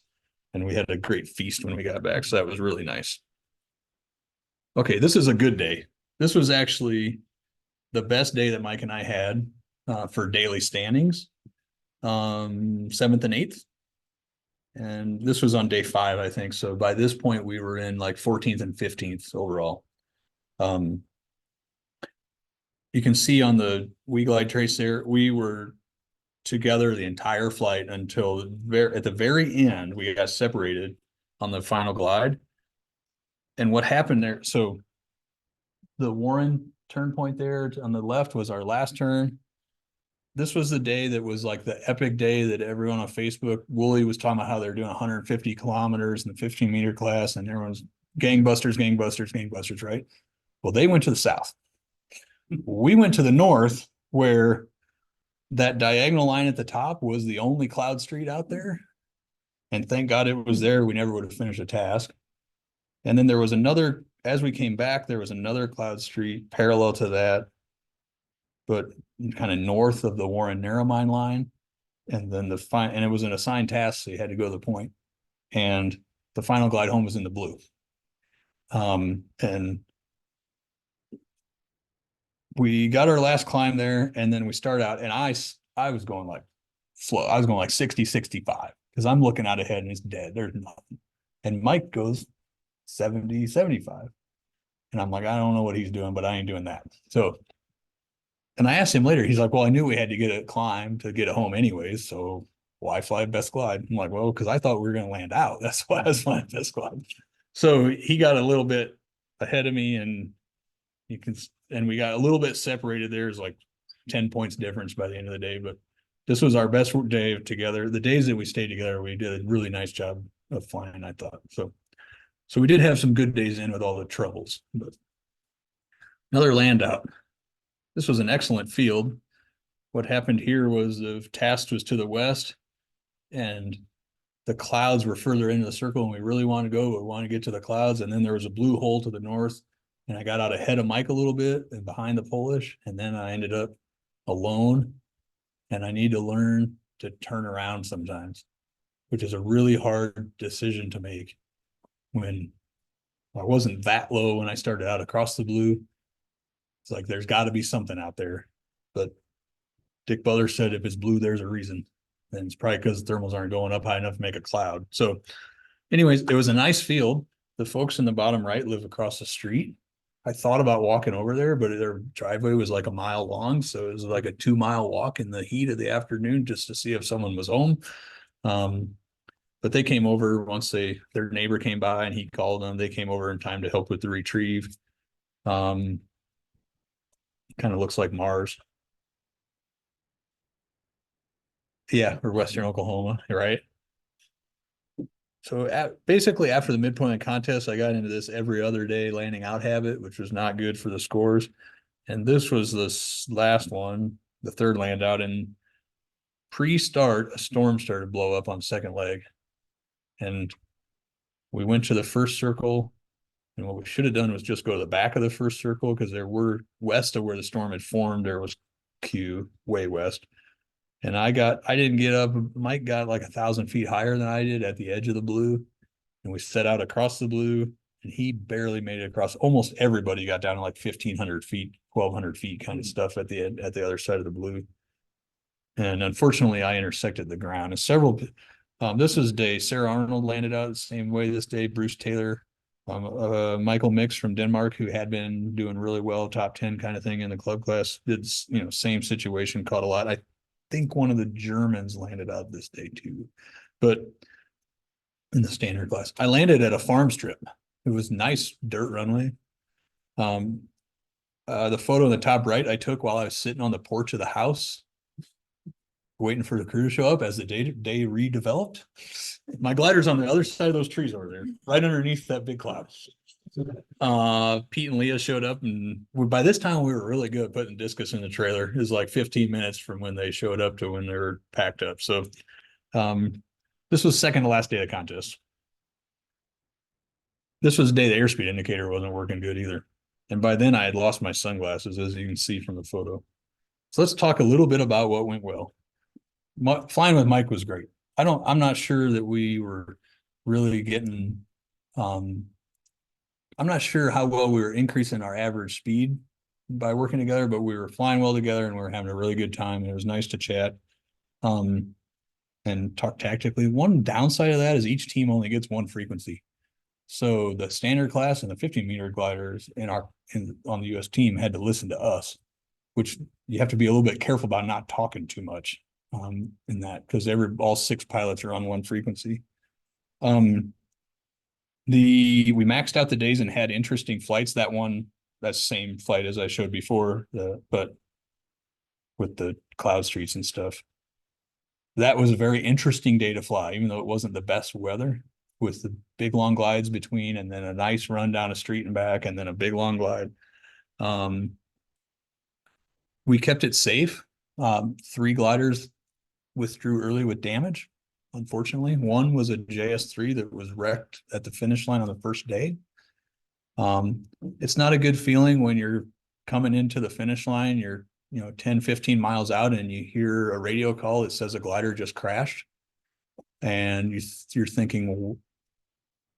And we had a great feast when we got back. So that was really nice. Okay, this is a good day. This was actually the best day that Mike and I had for daily standings. 7th and 8th. And this was on day 5, I think. So by this point, we were in like 14th and 15th overall. You can see on the WeGlide trace there, we were together the entire flight until at the very end, we got separated on the final glide. And what happened there, so the Warren turn point there on the left was our last turn. This was the day that was like the epic day that everyone on Facebook, Wooly was talking about how they're doing 150 kilometers in the 15-meter class, and everyone's gangbusters, right? Well, they went to the south. We went to the north, where that diagonal line at the top was the only cloud street out there. And thank God it was there. We never would have finished the task. And then there was another, as we came back, there was another cloud street parallel to that, but kind of north of the Warren Narrowmine line. And then and it was an assigned task, so you had to go to the point. And the final glide home was in the blue. And we got our last climb there, and then we start out, and I was going like slow. I was going like 60, 65, because I'm looking out ahead and it's dead. There's nothing. And Mike goes 70, 75. And I'm like, I don't know what he's doing, but I ain't doing that. So, and I asked him later, he's like, well, I knew we had to get a climb to get it home anyways. So why fly best glide? I'm like, well, because I thought we were going to land out. That's why I was flying best glide. So he got a little bit ahead of me, and we got a little bit separated. There's like 10 points difference by the end of the day, but this was our best day together. The days that we stayed together, we did a really nice job of flying, I thought. So we did have some good days in with all the troubles, but another land out. This was an excellent field. What happened here was the task was to the west, and the clouds were further into the circle, and we really wanted to go, but we wanted to get to the clouds. And then there was a blue hole to the north, and I got out ahead of Mike a little bit and behind the Polish. And then I ended up alone, and I need to learn to turn around sometimes, which is a really hard decision to make when I wasn't that low when I started out across the blue. It's like, there's got to be something out there. But Dick Butler said, if it's blue, there's a reason. And it's probably because thermals aren't going up high enough to make a cloud. So anyways, it was a nice field. The folks in the bottom right live across the street. I thought about walking over there, but their driveway was like a mile long. So it was like a 2 mile walk in the heat of the afternoon just to see if someone was home. But they came over once their neighbor came by and he called them. They came over in time to help with the retrieve. Kind of looks like Mars. Yeah, or Western Oklahoma, right? So basically after the midpoint of the contest, I got into this every other day landing out habit, which was not good for the scores. And this was this last one, the third land out, and pre-start, a storm started to blow up on second leg. And we went to the first circle. And what we should have done was just go to the back of the first circle because there were west of where the storm had formed, there was Q way west. And I didn't get up. Mike got like 1,000 feet higher than I did at the edge of the blue. And we set out across the blue and he barely made it across. Almost everybody got down to like 1,500 feet, 1,200 feet kind of stuff at the other side of the blue. And unfortunately I intersected the ground and this was day Sarah Arnold landed out the same way this day. Bruce Taylor, Michael Mix from Denmark, who had been doing really well, top 10 kind of thing in the club class, did, same situation, caught a lot. I think one of the Germans landed out this day too, but in the standard class, I landed at a farm strip. It was nice dirt runway. The photo in the top right I took while I was sitting on the porch of the house, waiting for the crew to show up as the day redeveloped. My glider's on the other side of those trees over there, right underneath that big cloud. Pete and Leah showed up, and by this time we were really good at putting discus in the trailer. It was like 15 minutes from when they showed up to when they were packed up. So this was second to last day of the contest. This was the day the airspeed indicator wasn't working good either. And by then I had lost my sunglasses, as you can see from the photo. So let's talk a little bit about what went well. Flying with Mike was great. I'm not sure that we were really getting, I'm not sure how well we were increasing our average speed by working together, but we were flying well together and we were having a really good time. It was nice to chat and talk tactically. One downside of that is each team only gets one frequency. So the standard class and the 50-meter gliders on the US team had to listen to us, which you have to be a little bit careful about not talking too much in that, because all 6 pilots are on one frequency. We maxed out the days and had interesting flights. That same flight as I showed before, but with the cloud streets and stuff. That was a very interesting day to fly, even though it wasn't the best weather, with the big long glides between, and then a nice run down a street and back, and then a big long glide. We kept it safe. 3 gliders withdrew early with damage. Unfortunately, one was a JS3 that was wrecked at the finish line on the first day. It's not a good feeling when you're coming into the finish line, you're 10, 15 miles out and you hear a radio call that says a glider just crashed. And you're thinking, well,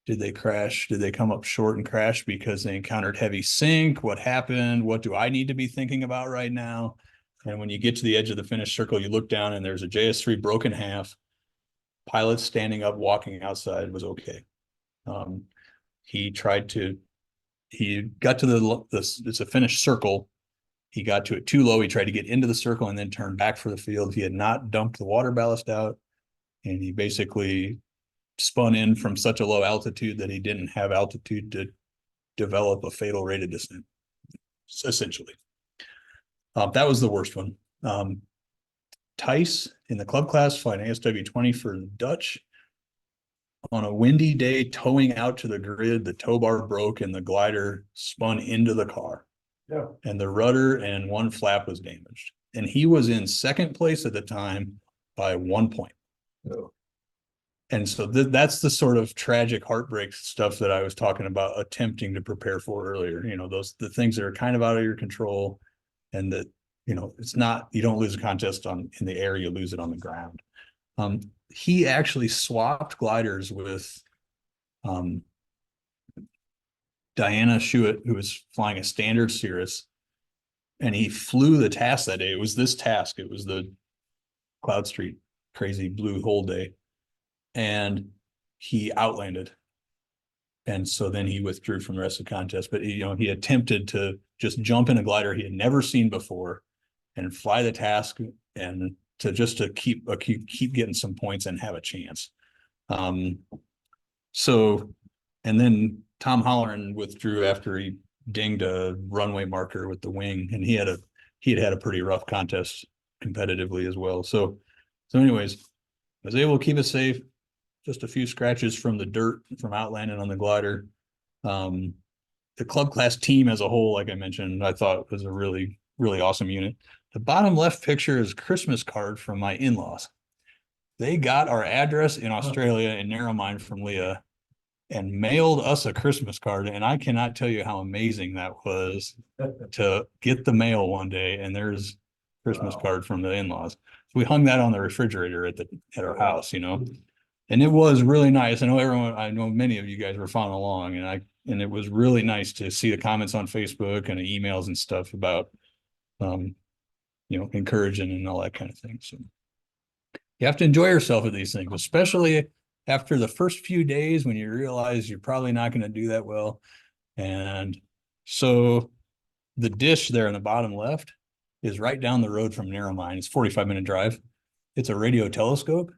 did they crash? Did they come up short and crash because they encountered heavy sink? What happened? What do I need to be thinking about right now? And when you get to the edge of the finish circle, you look down and there's a JS3 broken half. Pilot standing up, walking outside was okay. He got to it's a finished circle. He got to it too low. He tried to get into the circle and then turn back for the field. He had not dumped the water ballast out. And he basically spun in from such a low altitude that he didn't have altitude to develop a fatal rate of descent, essentially. That was the worst one. Tice in the club class flying ASW 20 for the Dutch. On a windy day, towing out to the grid, the tow bar broke and the glider spun into the car. Yeah. And the rudder and one flap was damaged. And he was in second place at the time by 1 point. Oh. And so that's the sort of tragic heartbreak stuff that I was talking about attempting to prepare for earlier. The things that are kind of out of your control, and that, it's not, you don't lose a contest in the air, you lose it on the ground. He actually swapped gliders with Diana Schuett, who was flying a standard Cirrus, and he flew the task that day. It was this task. It was the Cloud Street crazy blue hole day. And he outlanded And so then he withdrew from the rest of the contest, but he attempted to just jump in a glider he had never seen before and fly the task and to keep getting some points and have a chance. So, and then Tom Holleran withdrew after he dinged a runway marker with the wing, and he had a pretty rough contest competitively as well. So anyways, I was able to keep it safe. Just a few scratches from the dirt from outlanding on the glider. The club class team as a whole, like I mentioned, I thought was a really, really awesome unit. The bottom left picture is a Christmas card from my in-laws. They got our address in Australia in Narromine from Leah and mailed us a Christmas card. And I cannot tell you how amazing that was to get the mail one day and there's a Christmas card from the in-laws. So we hung that on the refrigerator at our house, and it was really nice. I know many of you guys were following along, and it was really nice to see the comments on Facebook and the emails and stuff about, encouraging and all that kind of thing. So you have to enjoy yourself at these things, especially after the first few days when you realize you're probably not going to do that well. And so the dish there in the bottom left is right down the road from Narromine. It's a 45-minute drive. It's a radio telescope,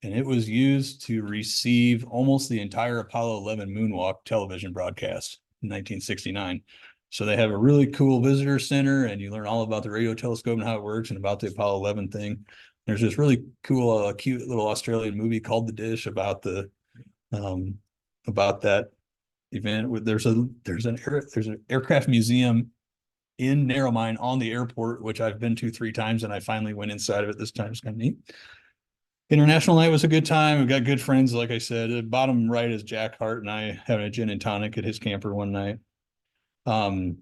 and it was used to receive almost the entire Apollo 11 moonwalk television broadcast in 1969. So they have a really cool visitor center, and you learn all about the radio telescope and how it works and about the Apollo 11 thing. There's this really cool, cute little Australian movie called The Dish about that event. There's an aircraft museum in Narromine on the airport, which I've been to 3 times, and I finally went inside of it this time. It's kind of neat. International night was a good time. We got good friends, like I said. The bottom right is Jack Hart and I having a gin and tonic at his camper one night. And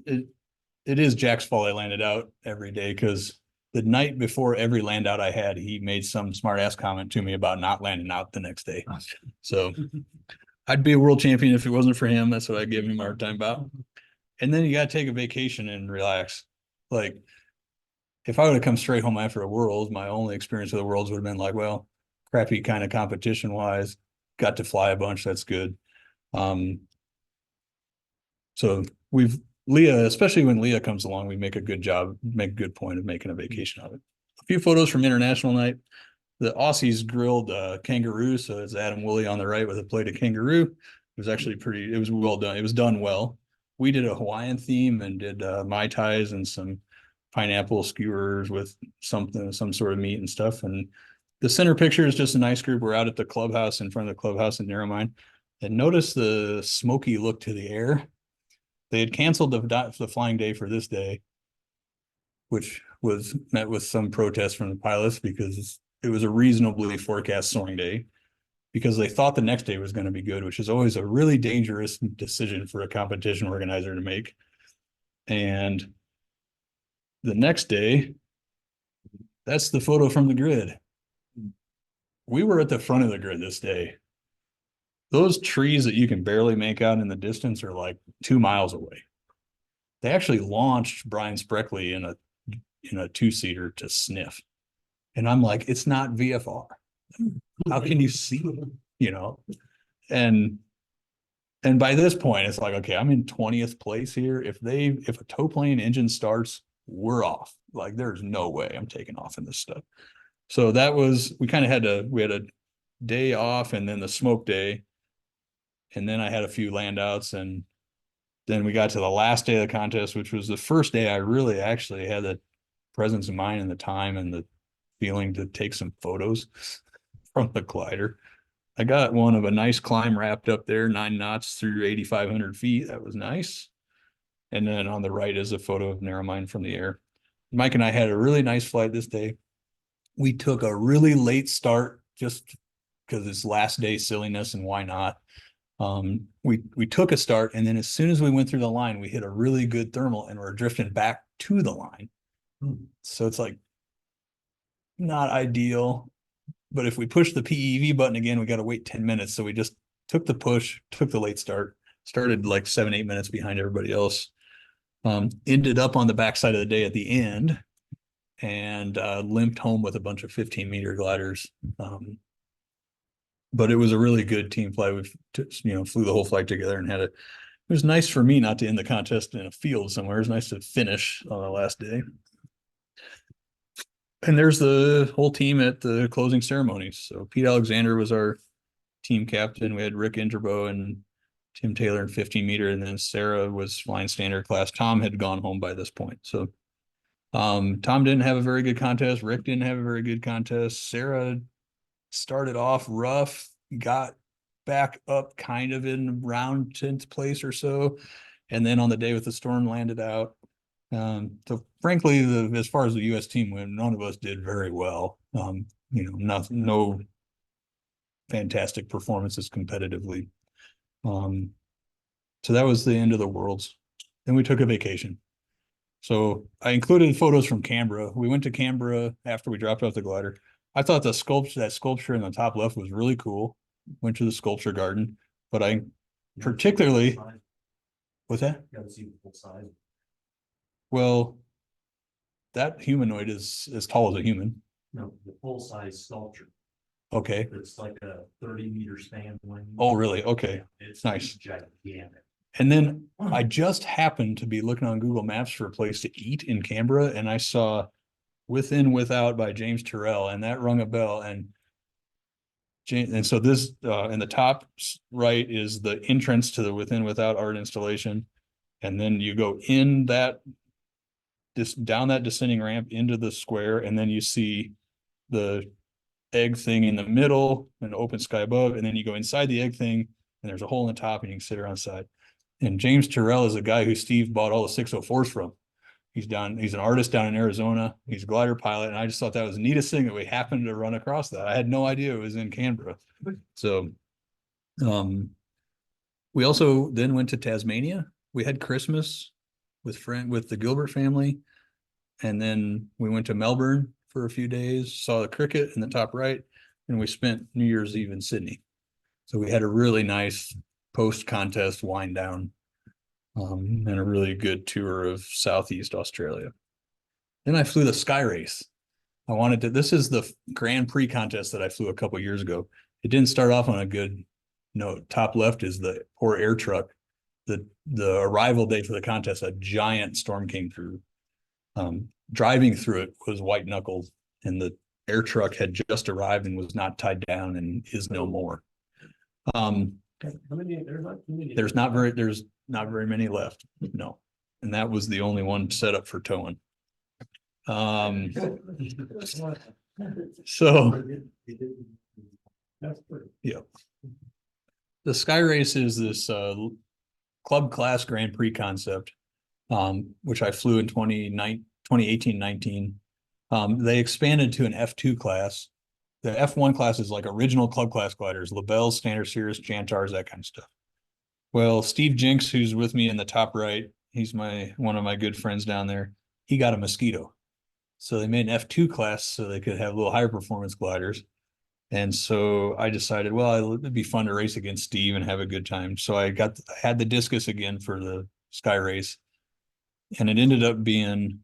it is Jack's fault I landed out every day, because the night before every land out I had, he made some smart ass comment to me about not landing out the next day. So I'd be a world champion if it wasn't for him. That's what I give him a hard time about. And then you got to take a vacation and relax. Like, if I would have come straight home after a Worlds, my only experience with the Worlds would have been like, well, crappy kind of competition wise, got to fly a bunch. That's good. So Leah, especially when Leah comes along, we make a good point of making a vacation of it. A few photos from international night. The Aussies grilled kangaroo. So it's Adam Woolley on the right with a plate of kangaroo. It was actually it was well done. It was done well. We did a Hawaiian theme and did Mai Tais and some pineapple skewers with some sort of meat and stuff. And the center picture is just a nice group. We're out at the clubhouse, in front of the clubhouse in Narromine. And notice the smoky look to the air. They had canceled the flying day for this day, which was met with some protest from the pilots because it was a reasonably forecast soaring day, because they thought the next day was going to be good, which is always a really dangerous decision for a competition organizer to make. And the next day, that's the photo from the grid. We were at the front of the grid this day. Those trees that you can barely make out in the distance are like 2 miles away. They actually launched Brian Spreckley in a 2-seater to sniff. And I'm like, it's not VFR. How can you see? And by this point, it's like, okay, I'm in 20th place here. If a tow plane engine starts, we're off. Like, there's no way I'm taking off in this stuff. So we had a day off and then the smoke day. And then I had a few land outs, and then we got to the last day of the contest, which was the first day I really actually had the presence of mind and the time and the feeling to take some photos from the glider. I got one of a nice climb wrapped up there, 9 knots through 8,500 feet. That was nice. And then on the right is a photo of Narromine from the air. Mike and I had a really nice flight this day. We took a really late start just because it's last day silliness and why not. We took a start, and then as soon as we went through the line, we hit a really good thermal and we're drifting back to the line. So it's like not ideal, but if we push the PEV button again, we got to wait 10 minutes. So we just took the push, took the late start, started like 7-8 minutes behind everybody else. Ended up on the backside of the day at the end and limped home with a bunch of 15-meter gliders. but it was a really good team flight. We, flew the whole flight together and had it. It was nice for me not to end the contest in a field somewhere. It was nice to finish on the last day. And there's the whole team at the closing ceremonies. So Pete Alexander was our team captain. We had Rick Interbo and Tim Taylor in 15-meter, and then Sarah was flying standard class. Tom had gone home by this point. So Tom didn't have a very good contest. Rick didn't have a very good contest. Sarah started off rough, got back up kind of in around 10th place or so. And then on the day with the storm landed out. So frankly, as far as the U.S. team went, none of us did very well. Nothing, no fantastic performances competitively. So that was the end of the Worlds. Then we took a vacation. So I included photos from Canberra. We went to Canberra after we dropped off the glider. I thought that sculpture in the top left was really cool. Went to the sculpture garden, but I particularly, what's that? You gotta see the full size. Well, that humanoid is as tall as a human. No, the full size sculpture. Okay. It's like a 30-meter span wing. Oh, really? Okay. It's nice. Gigantic. And then I just happened to be looking on Google Maps for a place to eat in Canberra, and I saw Within Without by James Turrell, and that rung a bell. And so this in the top right is the entrance to the Within Without art installation, and then you go in that down that descending ramp into the square, and then you see the egg thing in the middle and open sky above, and then you go inside the egg thing and there's a hole in the top and you can sit around the side. And James Turrell is a guy who Steve bought all the 604s from. He's an artist down in Arizona. He's a glider pilot, and I just thought that was the neatest thing that we happened to run across that. I had no idea it was in Canberra. So we also then went to Tasmania. We had Christmas with the Gilbert family. And then we went to Melbourne for a few days, saw the cricket in the top right, and we spent New Year's Eve in Sydney. So we had a really nice post-contest wind down and a really good tour of Southeast Australia. Then I flew the Sky Race. This is the Grand Prix contest that I flew a couple of years ago. It didn't start off on a good note. Top left is the poor air truck. The arrival day for the contest, a giant storm came through. Driving through it was white knuckled, and the air truck had just arrived and was not tied down and is no more. There's not very many left. No. And that was the only one set up for towing. So yeah. The Sky Race is this club class Grand Prix concept, which I flew in 2018-19. They expanded to an F2 class. The F1 class is like original club class gliders, Labelles, Standard Cirrus, Jantars, that kind of stuff. Well, Steve Jinks, who's with me in the top right, he's one of my good friends down there. He got a Mosquito. So they made an F2 class so they could have little higher performance gliders. And so I decided, well, it'd be fun to race against Steve and have a good time. So I had the discus again for the Sky Race. And it ended up being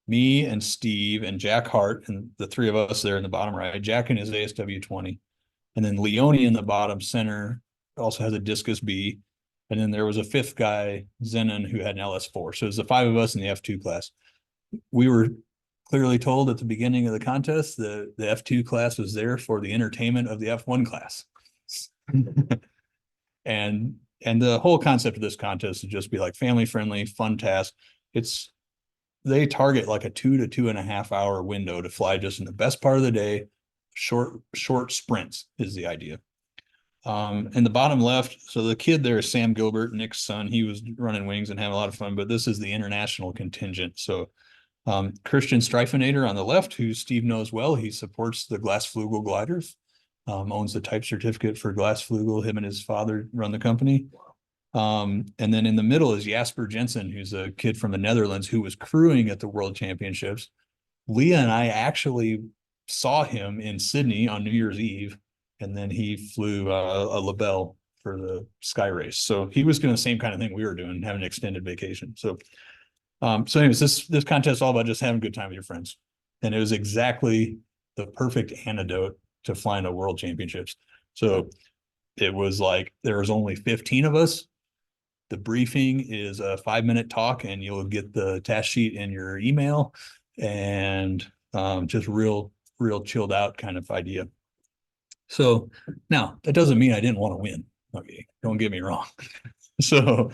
me and Steve and Jack Hart, and the three of us there in the bottom right. Jack in his ASW 20, and then Leone in the bottom center also has a discus B, and then there was a fifth guy, Zenon, who had an LS4. So it was the five of us in the F2 class. We were clearly told at the beginning of the contest that the F2 class was there for the entertainment of the F1 class. and the whole concept of this contest would just be like family friendly, fun task. They target like a 2 to 2.5 hour window to fly just in the best part of the day. Short sprints is the idea. In the bottom left, so the kid there is Sam Gilbert, Nick's son. He was running wings and having a lot of fun, but this is the international contingent. So Christian Streifenader on the left, who Steve knows well, he supports the Glassflugel gliders, owns the type certificate for Glassflugel. Him and his father run the company. And then in the middle is Jasper Jensen, who's a kid from the Netherlands who was crewing at the World Championships. Leah and I actually saw him in Sydney on New Year's Eve, and then he flew a Labelle for the Sky Race. So he was doing the same kind of thing we were doing, having an extended vacation. So anyways, this contest is all about just having a good time with your friends. And it was exactly the perfect antidote to flying to world championships. So it was like, there was only 15 of us. The briefing is a 5-minute talk and you'll get the task sheet in your email, and just real chilled out kind of idea. So now that doesn't mean I didn't want to win. Okay, don't get me wrong. So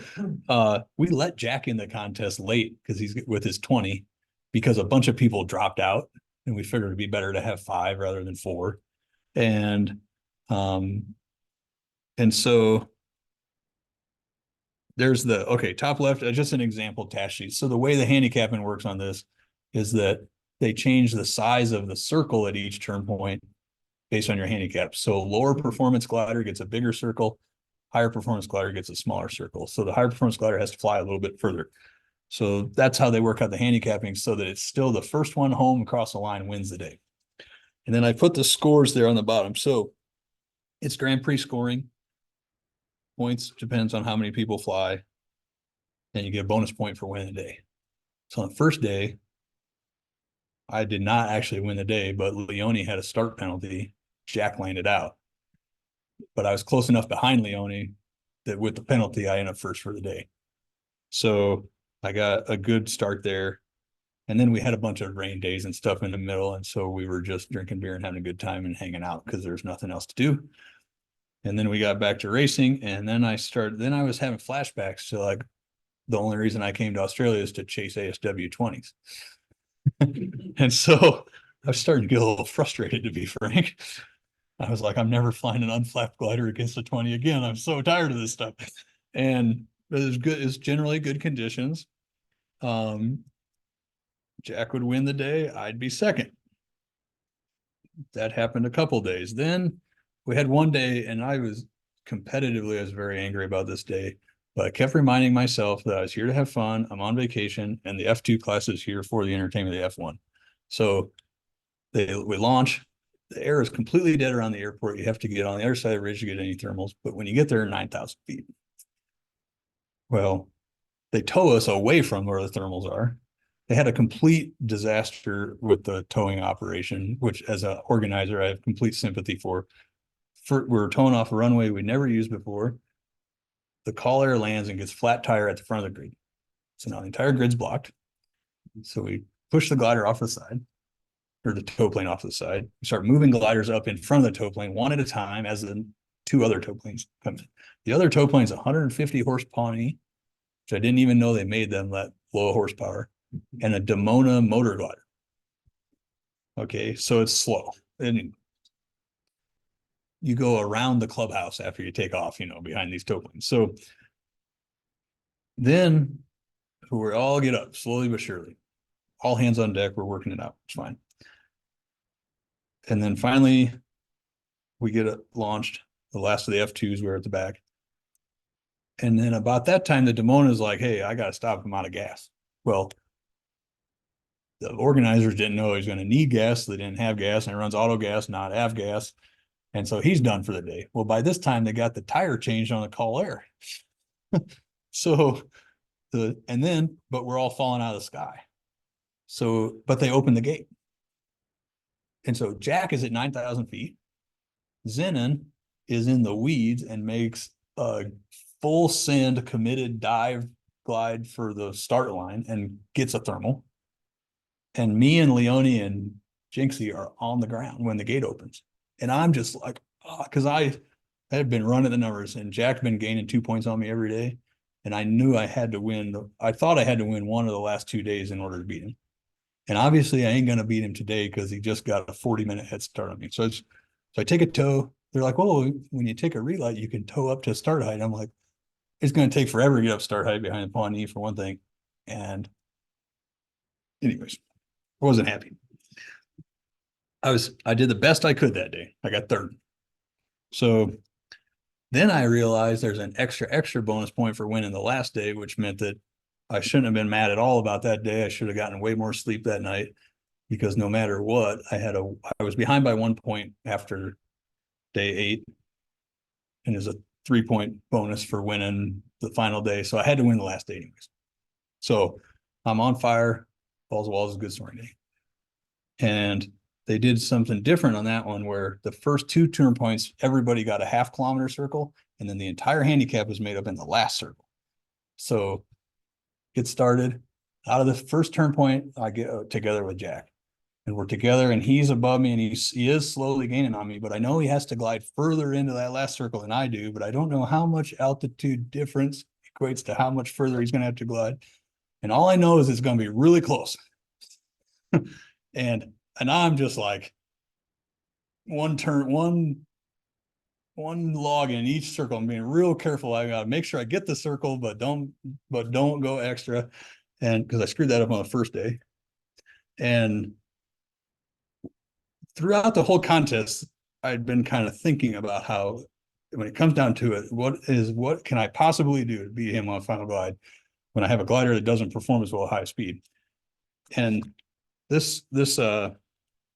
we let Jack in the contest late because he's with his 20, because a bunch of people dropped out, and we figured it'd be better to have 5 rather than 4. And so there's the, okay, top left, just an example task sheet. So the way the handicapping works on this is that they change the size of the circle at each turn point based on your handicap. So lower performance glider gets a bigger circle, higher performance glider gets a smaller circle. So the higher performance glider has to fly a little bit further. So that's how they work out the handicapping, so that it's still the first one home across the line wins the day. And then I put the scores there on the bottom. So it's Grand Prix scoring. Points depends on how many people fly. And you get a bonus point for winning the day. So on the first day, I did not actually win the day, but Leone had a start penalty. Jack landed out. But I was close enough behind Leone that with the penalty, I ended up first for the day. So I got a good start there. And then we had a bunch of rain days and stuff in the middle. And so we were just drinking beer and having a good time and hanging out because there's nothing else to do. And then we got back to racing. And then I was having flashbacks to like, the only reason I came to Australia is to chase ASW 20s. And so I started to get a little frustrated, to be frank. I was like, I'm never flying an unflapped glider against a 20 again. I'm so tired of this stuff. And it was good. It's generally good conditions. Jack would win the day. I'd be second. That happened a couple days. Then we had one day, and I was very angry about this day, but I kept reminding myself that I was here to have fun. I'm on vacation, and the F2 class is here for the entertainment of the F1. So we launch. The air is completely dead around the airport. You have to get on the other side of the ridge to get any thermals. But when you get there, 9,000 feet. Well, they tow us away from where the thermals are. They had a complete disaster with the towing operation, which as an organizer, I have complete sympathy for. We were towing off a runway we'd never used before. The call air lands and gets flat tire at the front of the grid. So now the entire grid's blocked. So we push the glider off the side, or the tow plane off the side. We start moving gliders up in front of the tow plane one at a time as the 2 other tow planes come in. The other tow plane's 150 horse Pawnee, which I didn't even know they made them that low horsepower, and a Dimona motor glider. Okay, so it's slow. And you go around the clubhouse after you take off, behind these tow planes. So then we all get up slowly but surely. All hands on deck. We're working it out. It's fine. And then finally, we get it launched. The last of the F2s were at the back. And then about that time, the Dimona is like, hey, I got to stop. I'm out of gas. Well, the organizers didn't know he was going to need gas. So they didn't have gas, and it runs auto gas, not av gas. And so he's done for the day. Well, by this time, they got the tire changed on the call air. So but we're all falling out of the sky. So, but they opened the gate. And so Jack is at 9,000 feet. Zenon is in the weeds and makes a full send committed dive glide for the start line and gets a thermal. And me and Leone and Jinxie are on the ground when the gate opens. And I'm just like, because I had been running the numbers, and Jack's been gaining 2 points on me every day. And I knew I had to win. I thought I had to win one of the last 2 days in order to beat him. And obviously I ain't going to beat him today because he just got a 40-minute head start on me. So I take a tow. They're like, well, when you take a relight, you can tow up to start height. I'm like, it's going to take forever to get up start height behind the Pawnee for one thing. And anyways, I wasn't happy. I did the best I could that day. I got third. So then I realized there's an extra bonus point for winning the last day, which meant that I shouldn't have been mad at all about that day. I should have gotten way more sleep that night, because no matter what, I was behind by 1 point after day 8, and there's a 3-point bonus for winning the final day. So I had to win the last day anyways. So I'm on fire. Balls to walls is a good soaring day. And they did something different on that one where the first 2 turn points, everybody got a half-kilometer circle, and then the entire handicap was made up in the last circle. So get started. Out of the first turn point, I get together with Jack, and we're together, and he's above me, and he is slowly gaining on me, but I know he has to glide further into that last circle than I do, but I don't know how much altitude difference equates to how much further he's going to have to glide. And all I know is it's going to be really close. and I'm just like one log in each circle. I'm being real careful. I got to make sure I get the circle, but don't go extra. And because I screwed that up on the first day. And throughout the whole contest, I'd been kind of thinking about how, when it comes down to it, what can I possibly do to beat him on final glide when I have a glider that doesn't perform as well at high speed? And this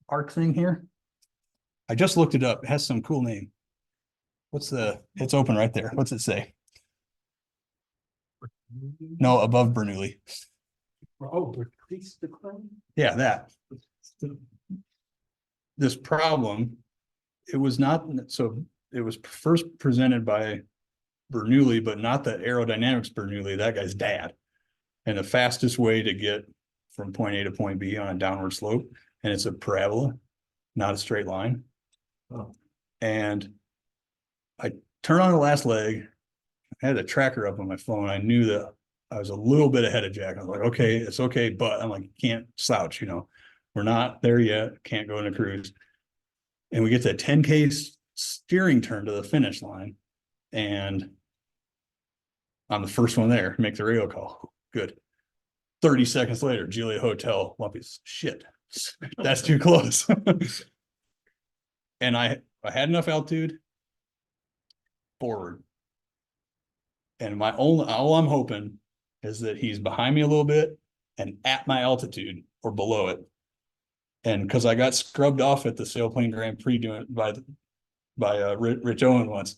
arc thing here, I just looked it up. It has some cool name. It's open right there. What's it say? No, above Bernoulli. Oh, decrease decline? Yeah, that. This problem, it was first presented by Bernoulli, but not the aerodynamics Bernoulli, that guy's dad. And the fastest way to get from point A to point B on a downward slope, and it's a parabola, not a straight line. Oh. And I turned on the last leg. I had a tracker up on my phone. I knew that I was a little bit ahead of Jack. I was like, okay, it's okay, but I'm like, can't slouch, we're not there yet. Can't go into cruise. And we get that 10K steering turn to the finish line. And I'm the first one there, make the radio call. Good. 30 seconds later, Julia Hotel, Lumpy's shit. That's too close. And I had enough altitude forward. And all I'm hoping is that he's behind me a little bit and at my altitude or below it. And because I got scrubbed off at the Sailplane Grand Prix doing by Rich Owen once,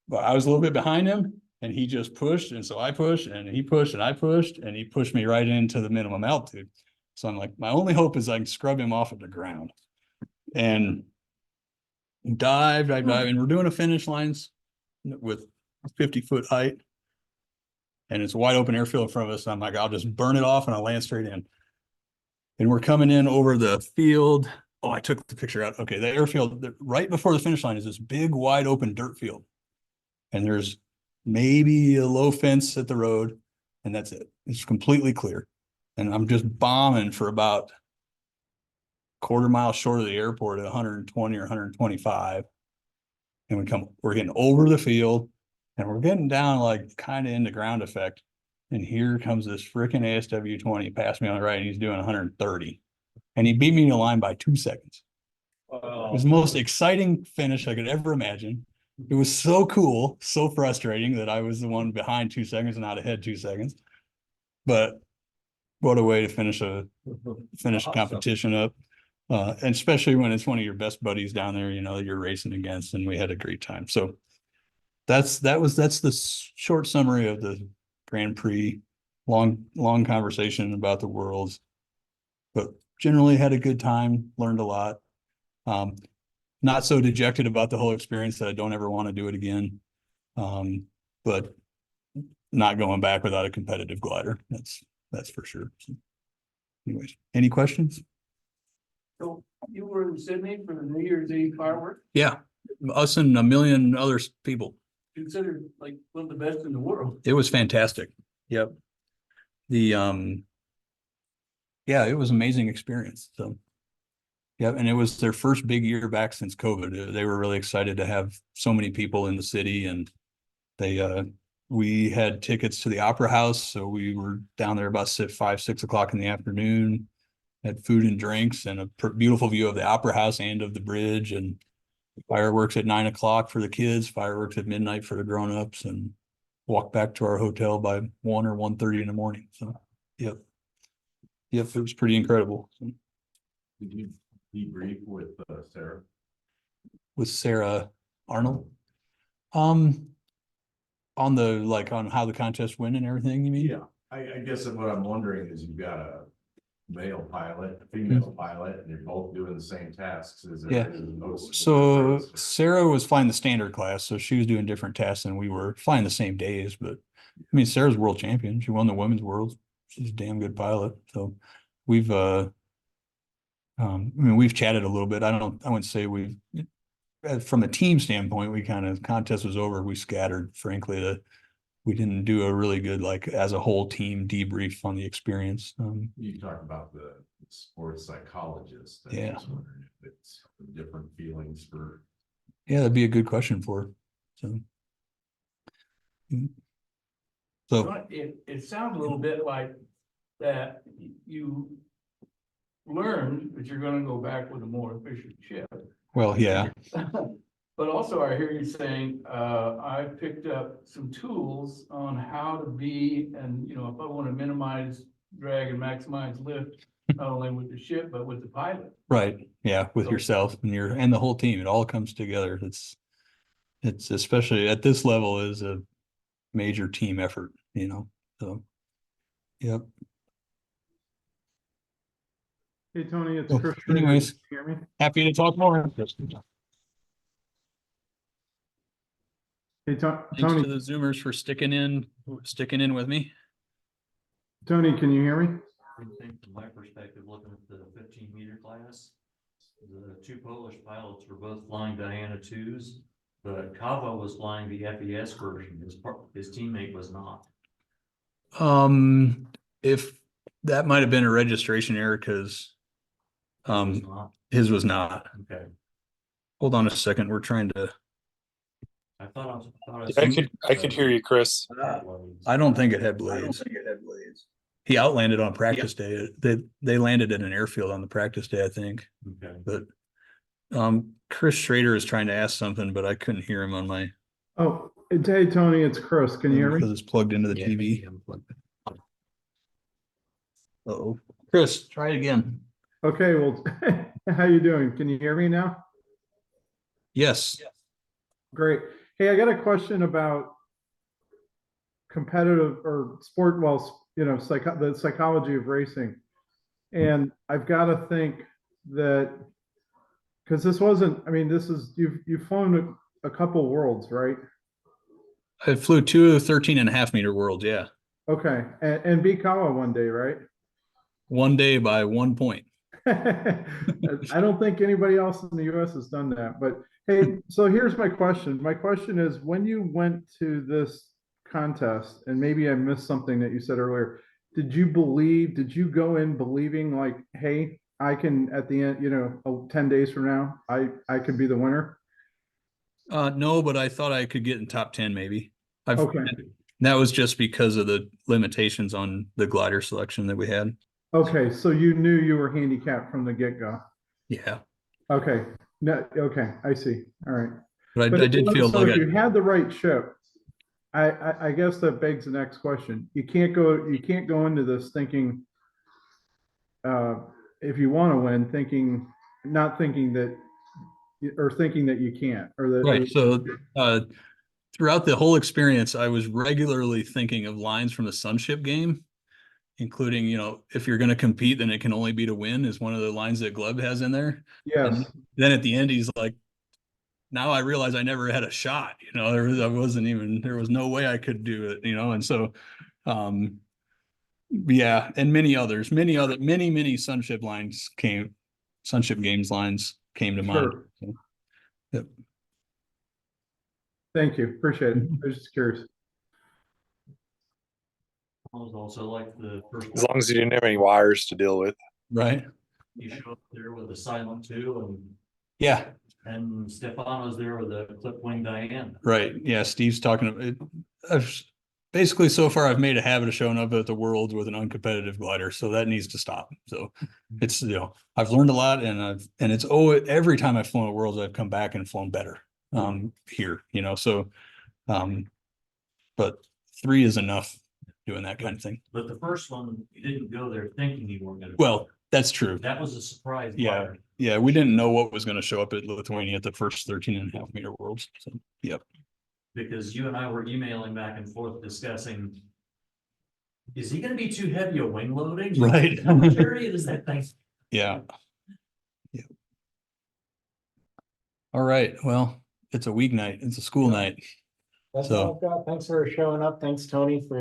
but I was a little bit behind him, and he just pushed, and so I pushed, and he pushed, and I pushed, and he pushed me right into the minimum altitude. So I'm like, my only hope is I can scrub him off at the ground, and dive, and we're doing a finish lines with 50-foot height, and it's a wide open airfield in front of us. And I'm like, I'll just burn it off, and I'll land straight in. And we're coming in over the field. Oh, I took the picture out. Okay, the airfield right before the finish line is this big, wide open dirt field. And there's maybe a low fence at the road, and that's it. It's completely clear. And I'm just bombing for about quarter mile short of the airport at 120 or 125. And we're getting over the field, and we're getting down like kind of into ground effect. And here comes this freaking ASW 20 past me on the right, and he's doing 130. And he beat me in the line by 2 seconds. It was the most exciting finish I could ever imagine. It was so cool, so frustrating that I was the one behind 2 seconds and not ahead 2 seconds. But what a way to finish a competition up. And especially when it's one of your best buddies down there, that you're racing against, and we had a great time. So that's the short summary of the Grand Prix. Long conversation about the worlds, but generally had a good time, learned a lot. Not so dejected about the whole experience that I don't ever want to do it again. But not going back without a competitive glider. That's for sure. So anyways, any questions? So you were in Sydney for the New Year's Eve fireworks, Yeah, us and a million other people. considered like one of the best in the world. It was fantastic. Yep. Yeah, it was an amazing experience. So yeah, and it was their first big year back since COVID. They were really excited to have so many people in the city, and we had tickets to the Opera House, so we were down there about 5, 6 o'clock in the afternoon. Had food and drinks and a beautiful view of the Opera House and of the bridge, and fireworks at 9 o'clock for the kids, fireworks at midnight for the grown-ups, and walked back to our hotel by 1 or 1:30 in the morning. So yep, it was pretty incredible. So, Did you debrief with Sarah? with Sarah Arnold, on how the contest went and everything, you mean? Yeah, I guess what I'm wondering is you've got male pilot, a female pilot, and you're both doing the same tasks, is there? Yeah. any noticeable So difference? Sarah was flying the standard class, so she was doing different tasks than we were, flying the same days, but I mean, Sarah's world champion. She won the women's world. She's a damn good pilot. So we've I mean, we've chatted a little bit. I wouldn't say we've from a team standpoint, we kind of contest was over. We scattered, frankly, we didn't do a really good, like as a whole team debrief on the experience. You talk about the sports psychologist. I Yeah. was wondering if it's different feelings for. Yeah, that'd be a good question for her. So. So It sounds a little bit like that you learned that you're gonna go back with a more efficient ship. well, yeah, But also I hear you saying, I picked up some tools on how to be, and if I want to minimize drag and maximize lift, not only with the ship, but with the pilot. right. Yeah, with So- yourself and the whole team, it all comes together. It's especially at this level is a major team effort, so. Yep. Hey, Tony, it's Oh, Chris. Schrader. anyways. Can you hear me? Happy to talk more. Hey, Thanks Tony, to the Zoomers for sticking in with me. Tony, can you hear me? I think from my perspective, looking at the 15-meter class, the two Polish pilots were both flying Diana twos, but Kava was flying the FES version. His teammate was not. If that might have been a registration error, because Was not. his was not. Okay. Hold on a second. We're trying to. I thought I could hear you, Chris. I don't think it had blades. He outlanded on practice day. They landed at an airfield on the practice day, I think. Okay. But Chris Schrader is trying to ask something, but I couldn't hear him on my Oh, hey, Tony, it's Chris. Can you hear because me? it's plugged into the TV. Uh-oh. Chris, try it again. Okay, well, how you doing? Can you hear me now? Yes. Great. Hey, I got a question about competitive or sport, well, the psychology of racing. And I've got to think that, because this wasn't, I mean, this is, you've flown a couple worlds, right? I flew 2 13.5-meter worlds. Yeah. Okay. And beat Kawa one day, right? One day by 1 point. I don't think anybody else in the US has done that, but hey, so here's my question. My question is, when you went to this contest, and maybe I missed something that you said earlier, did you go in believing like, hey, I can at the end, 10 days from now, I could be the winner? No, but I thought I could get in top 10 maybe. Okay. That was just because of the limitations on the glider selection that we had. Okay, so you knew you were handicapped from the get-go. Yeah. Okay. No, okay, I see. All right. But But I did feel so like if you had the right ship, I guess that begs the next question. You can't go into this thinking, if you want to win, not thinking that, or thinking that you can't, or that. right. So throughout the whole experience, I was regularly thinking of lines from the Sunship game, including, if you're going to compete, then it can only be to win is one of the lines that Gleb has in there. Yes. And then at the end, he's like, now I realize I never had a shot, there was no way I could do it, and so, yeah, and many Sunship games lines came to mind. Sure. So, yep. Thank you. Appreciate it. I was just curious. I was also like the first. As long as you didn't have any wires to deal with. Right. You show up there with a silent two, Yeah. and Stefano's there with a clip wing Diane. Right. Yeah. Steve's talking about it. Basically, so far, I've made a habit of showing up at the Worlds with an uncompetitive glider, so that needs to stop. So it's, I've learned a lot, and it's every time I've flown at Worlds, I've come back and flown better here, so, but 3 is enough doing that kind of thing. But the first one, you didn't go there thinking you weren't going to. Well, that's true. That was a surprise. Yeah. Yeah. We didn't know what was going to show up at Lithuania at the first 13.5-meter Worlds. So, yep. Because you and I were emailing back and forth discussing Is he gonna be too heavy a wing loading? Right. How much area does that thing? Yeah. Yeah. All right, well, it's a weeknight, it's a school night. That's So- all I've got. Thanks for showing up. Thanks, Tony, for